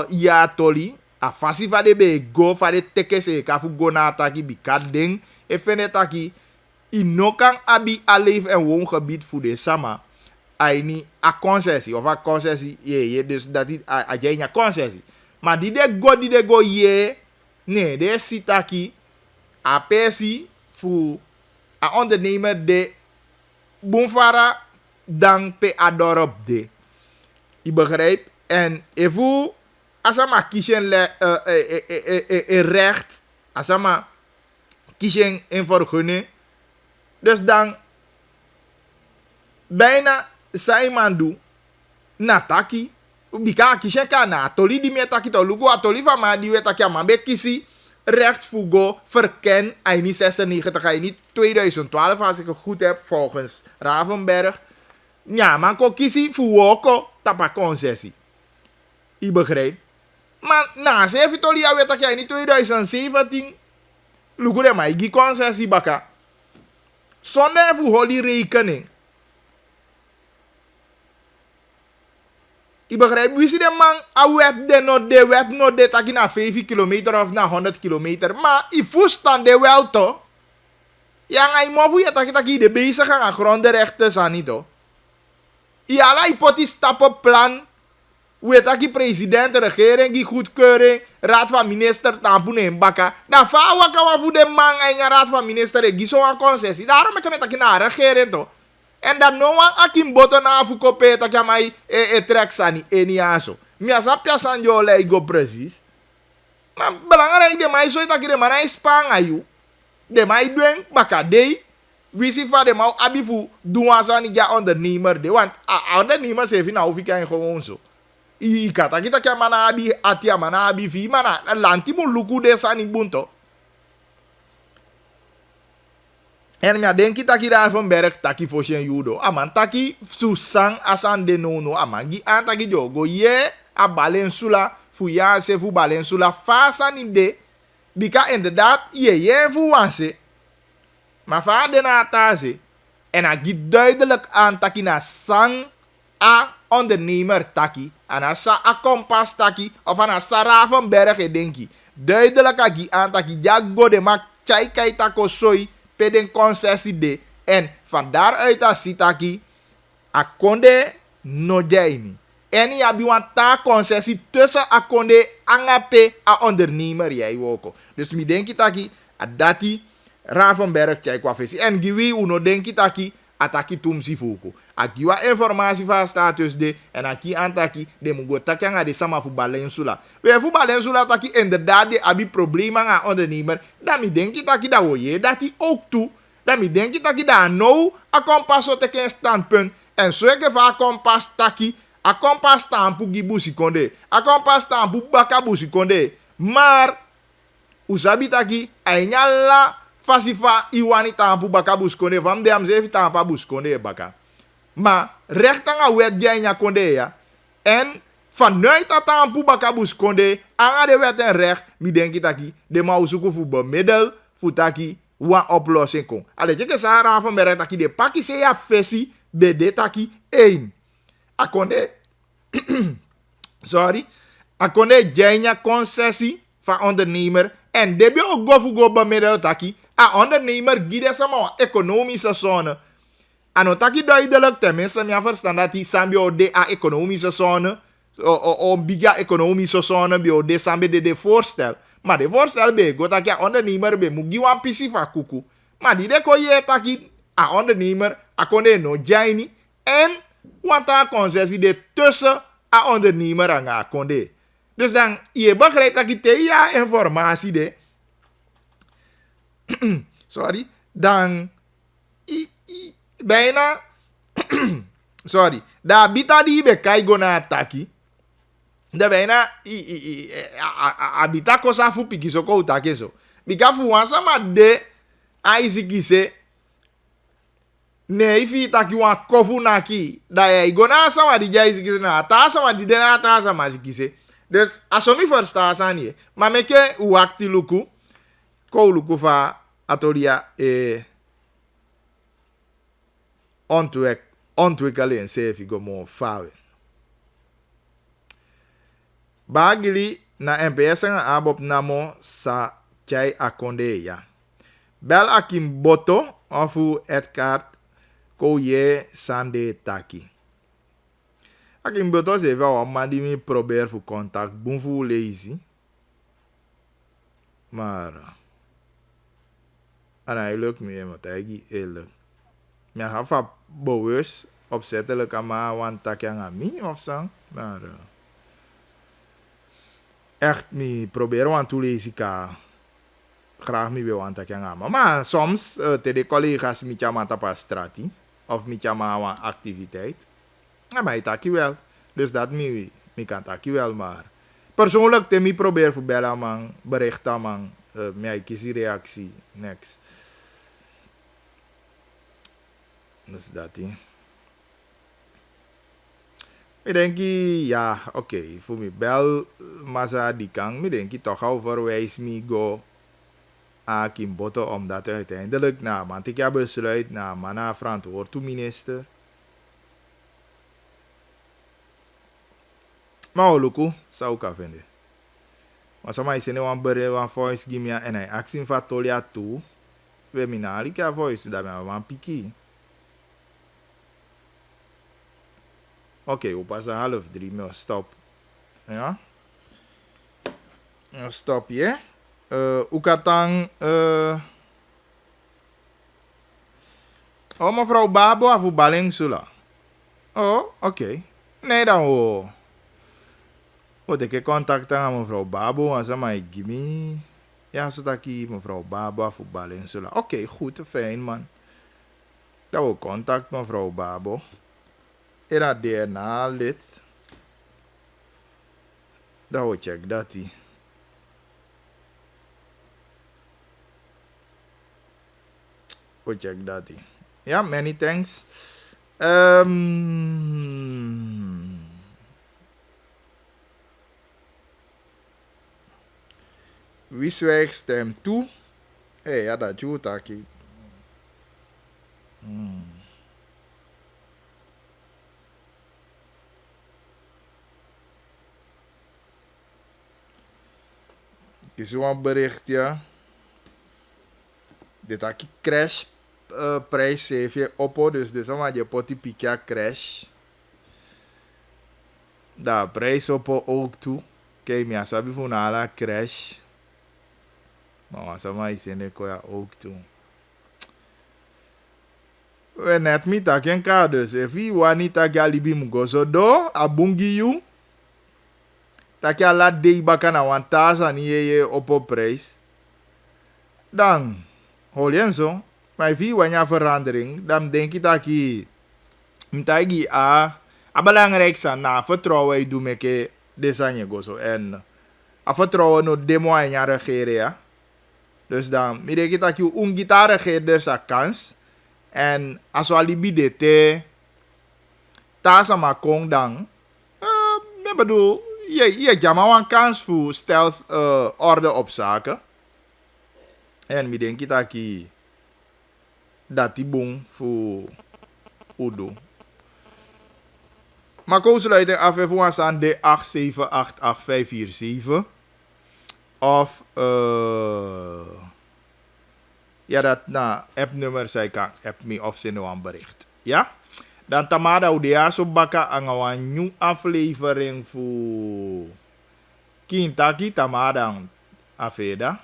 ya toli a fasi va de be go fa de teke se ka fu go na ataki bi kading e fene taki inokan abi a leef en woongebied voor de sama aini a concessie of a concessie je dus dat dit a jenya concessie. Maar die de go ye nee, de sitaki a pesi fu a ondernemer de bonfara dan pe adorop de. Je begrijpt? En evu asama kiezen recht, asama kiezen in vergunning. Dus dan bijna sai mandu nataki bika kiezen ka na toli di metaki to lugu atoli van ma di wetaki amambe kisi recht fugo verken Aini 96 Aini 2012 als ik het goed heb volgens Ravenberg. Ja, man kon kiezen voor tapa concessie. Je begrijpt? Maar na ze heeft het al weet dat jij in 2017 lugure maar die concessie baka. Zonder voor holy rekening. Je begrijpt? Wie zie de man a wet no de taki na 5 kilometer of na 100 kilometer. Maar i voestan de wel toch? Ja, ngai mo fu je taki de bezig gaan aan grondrechten sanito. I ala ipoti stappenplan. Weet dat die president, de regering, die goedkeuring, raad van minister, tampune en baka. Dan vouwen kan we voor de man en raad van minister, die zo'n concessie. Daarom kan ik naar de regering toch. En dan no one akim boto na fu kope tak ya mai trek sani eni aso. Mi asapia sanjo le go precies. Maar belangrijk de mai so tak de mana spang ayu. De mai doen baka dei. Wisi va de mau abifu duasa ni ja ondernemer de want ondernemer se fi na ofi kan gewoon zo. I kata kita kya mana abi atia mana abi fi mana lanti mo luku de sani bunto. En mi denki taki Ravenberg taki foshen judo. Aman taki susang asan de nono. Aman gi an taki jogo ye a balensula fu ya se fu balensula fasa ni de Bika inderdaad, je voewanse. Maar van de natase. En hij geeft duidelijk aan taki na sang a ondernemer taki. En a sa a kompas taki. Of a sa Ravenberg denki. Duidelijk aan taki ja gode mak chai kai tako soi. Peden concessie de. En van daaruit a sitaki. A konde no jaini. En je hebt een taak concessie tussen a konde angape a ondernemer jij woko. Dus mi denki taki a dati Ravenberg chai kwa fesi. En giwi uno denki taki ataki tumsi fuku. Aki wa informatie van status de en aki antaki de mugo taki anga de sama fu balensula. We fu balensula taki inderdaad de abi problemen aan ondernemer. Dan mi denki taki da wo je dati ook toe. Dan mi denki taki da no a kompaso teke standpunt. En zo ik va kompas taki a kompas stampu gibusi konde. A kompas stampu bakabusi konde. Maar usabi taki ainyala fasifa iwani tampu baka buskonde van de amzefi tampa buskonde baka. Maar rechtanga wet janya konde ya. En vanuit dat tampu baka buskonde anga de wet en recht mi denki taki de ma usuku fu bemiddel fu taki wan oplossing kon. Ale jeke sa Ravenberg taki de paki se ya fesi bede taki 1. Akonde sorry. Akonde janya concessie van ondernemer en debi ook go fu go bemiddel taki a ondernemer gide sama economische zone. Ano taki duidelijk, tenminste, mijn verstand dat die sambi de a economische zone, o biga economische zone, bio de sambi de voorstel. Maar de voorstel be, go taki a ondernemer be, mugi wan pisi fa kuku. Maar die de ko je taki a ondernemer, a konde no jaini, en wanta concessie de tussen a ondernemer en a konde. Dus dan, je begrijpt taki te ja informatie de, sorry, dan bijna sorry, da bita di be kai gona taki. Da bijna abita kosa fu piki so ko taki so. Bika fu wansa ma de aizi kise ne ifi taki wan kofu naki. Da ya gona sama di jaizi kise na ta sama di dena ta sama kise. Dus asomi versta sanie. Maar meke wakti luku ko luku fa atoria ontwikkelen sefi gomo fawe. Bagili na MPS nga abop namo sa chai akonde ya. Bel akim boto ofu etkart ko ye sande taki. Akim boto se va wa mandi mi probeer fu contact bunfu lazy. Maar ana lukt me maar tagi eerlijk. Maar ga van bewust opzettelijk aan mij want tak yang ami of zo. Maar echt me proberen want toe lezen ka graag me want tak yang ama. Maar soms te de collega's met jou mata strati of met jou maar activiteit. Ja, maar tak wel. Dus dat me kan tak wel maar. Persoonlijk te me probeer voor bellen man berichten man. Mij kies reactie next. Dus dat ie. Ik denk, ja, oké. Voor mij bel masa die kan. Ik denk toch al verwijs me go a Kimboto omdat uiteindelijk na want ik heb besluit na mana verantwoord toe minister. Maar oluku zou ik vinden. Maar sama is ne wan bere wan voice give me en hij actie van tolia toe. We minali ka voice dat me wan piki. Oké, we passen 2:30, maar stop. Ja? Stop je. Ukatang. Oh, mevrouw Babo, afu baleng sula. Oh, oké. Nee, dan ho. Wat ik contact aan mevrouw Babo, en ze mij gimme. Ja, zodat ik mevrouw Babo afu baleng sula. Oké, goed, fijn man. Dat we contact mevrouw Babo. Era DNA lid. Dat we check dat die. We check dat die. Ja, many thanks. Wie zwijgt stem toe? Ja, dat je taki. Ik zie een bericht, ja. Dit aki crash prijs CV oppo, dus dit is maar je poti pikia crash. Daar prijs oppo ook toe. Kijk, maar sabi voor nala crash. Maar wat sama is in koya ook toe. We net mi taken ka dus. If you want ta galibi mugoso do abungi you. Takia la dei baka na 1000 ye oppo prijs. Dan hoor je zo. Maar wie wanneer verandering, dan denk ik dat je mtagi a belangrijk zijn na vertrouwen je doet met deze gozo en a vertrouwen no demo en je regeren ja. Dus dan denk ik dat je een gitaar regeert sa kans en als we alibi de te tasa ma kong dan me bedoel je jammer een kans voor stels orde op zaken en me denk ik dat je dat die boom voor Udo. Maar koos sluiten af even aan de 8788547. Of ja, dat na appnummer zei kan app me of ze nou een bericht. Ja? Dan tamada udea so baka aan een nieuwe aflevering voor Kintaki tamada afeda.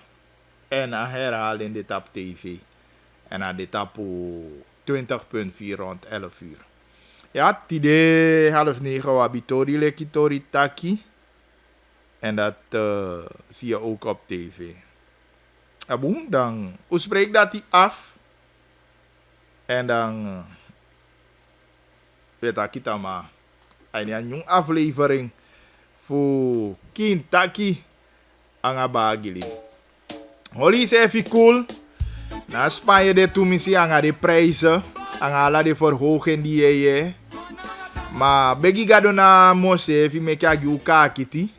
En een herhaling dit op TV. En aan dit op 20.4 rond 11 uur. Ja, tide 8:30 wabitori lekitori taki. En dat zie je ook op TV. Aboom, dan spreek dat die af. En dan weet ik het maar. En een nieuwe aflevering voor Kintaki Angabagili. Holly is even cool. Na Spanje de tumisi anga de prijzen, anga la de verhoging die je. Maar begi gado na mose fi meke agiuka kiti.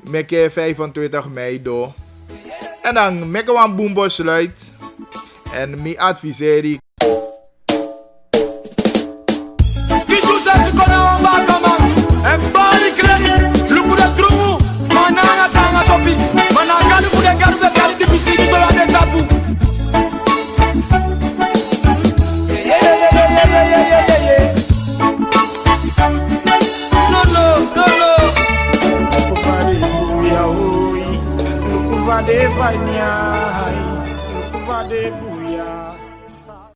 Meke 25 mei do. En dan meke wan boombo sluit. En mi adviseer ik. Kishu se kona wamba kama. En bari kredi. Luku de drumu. Mananga tanga sopi. Mananga luku de garu de kari di bisiki tola de tapu. No. Vade vai nyai, vade buia.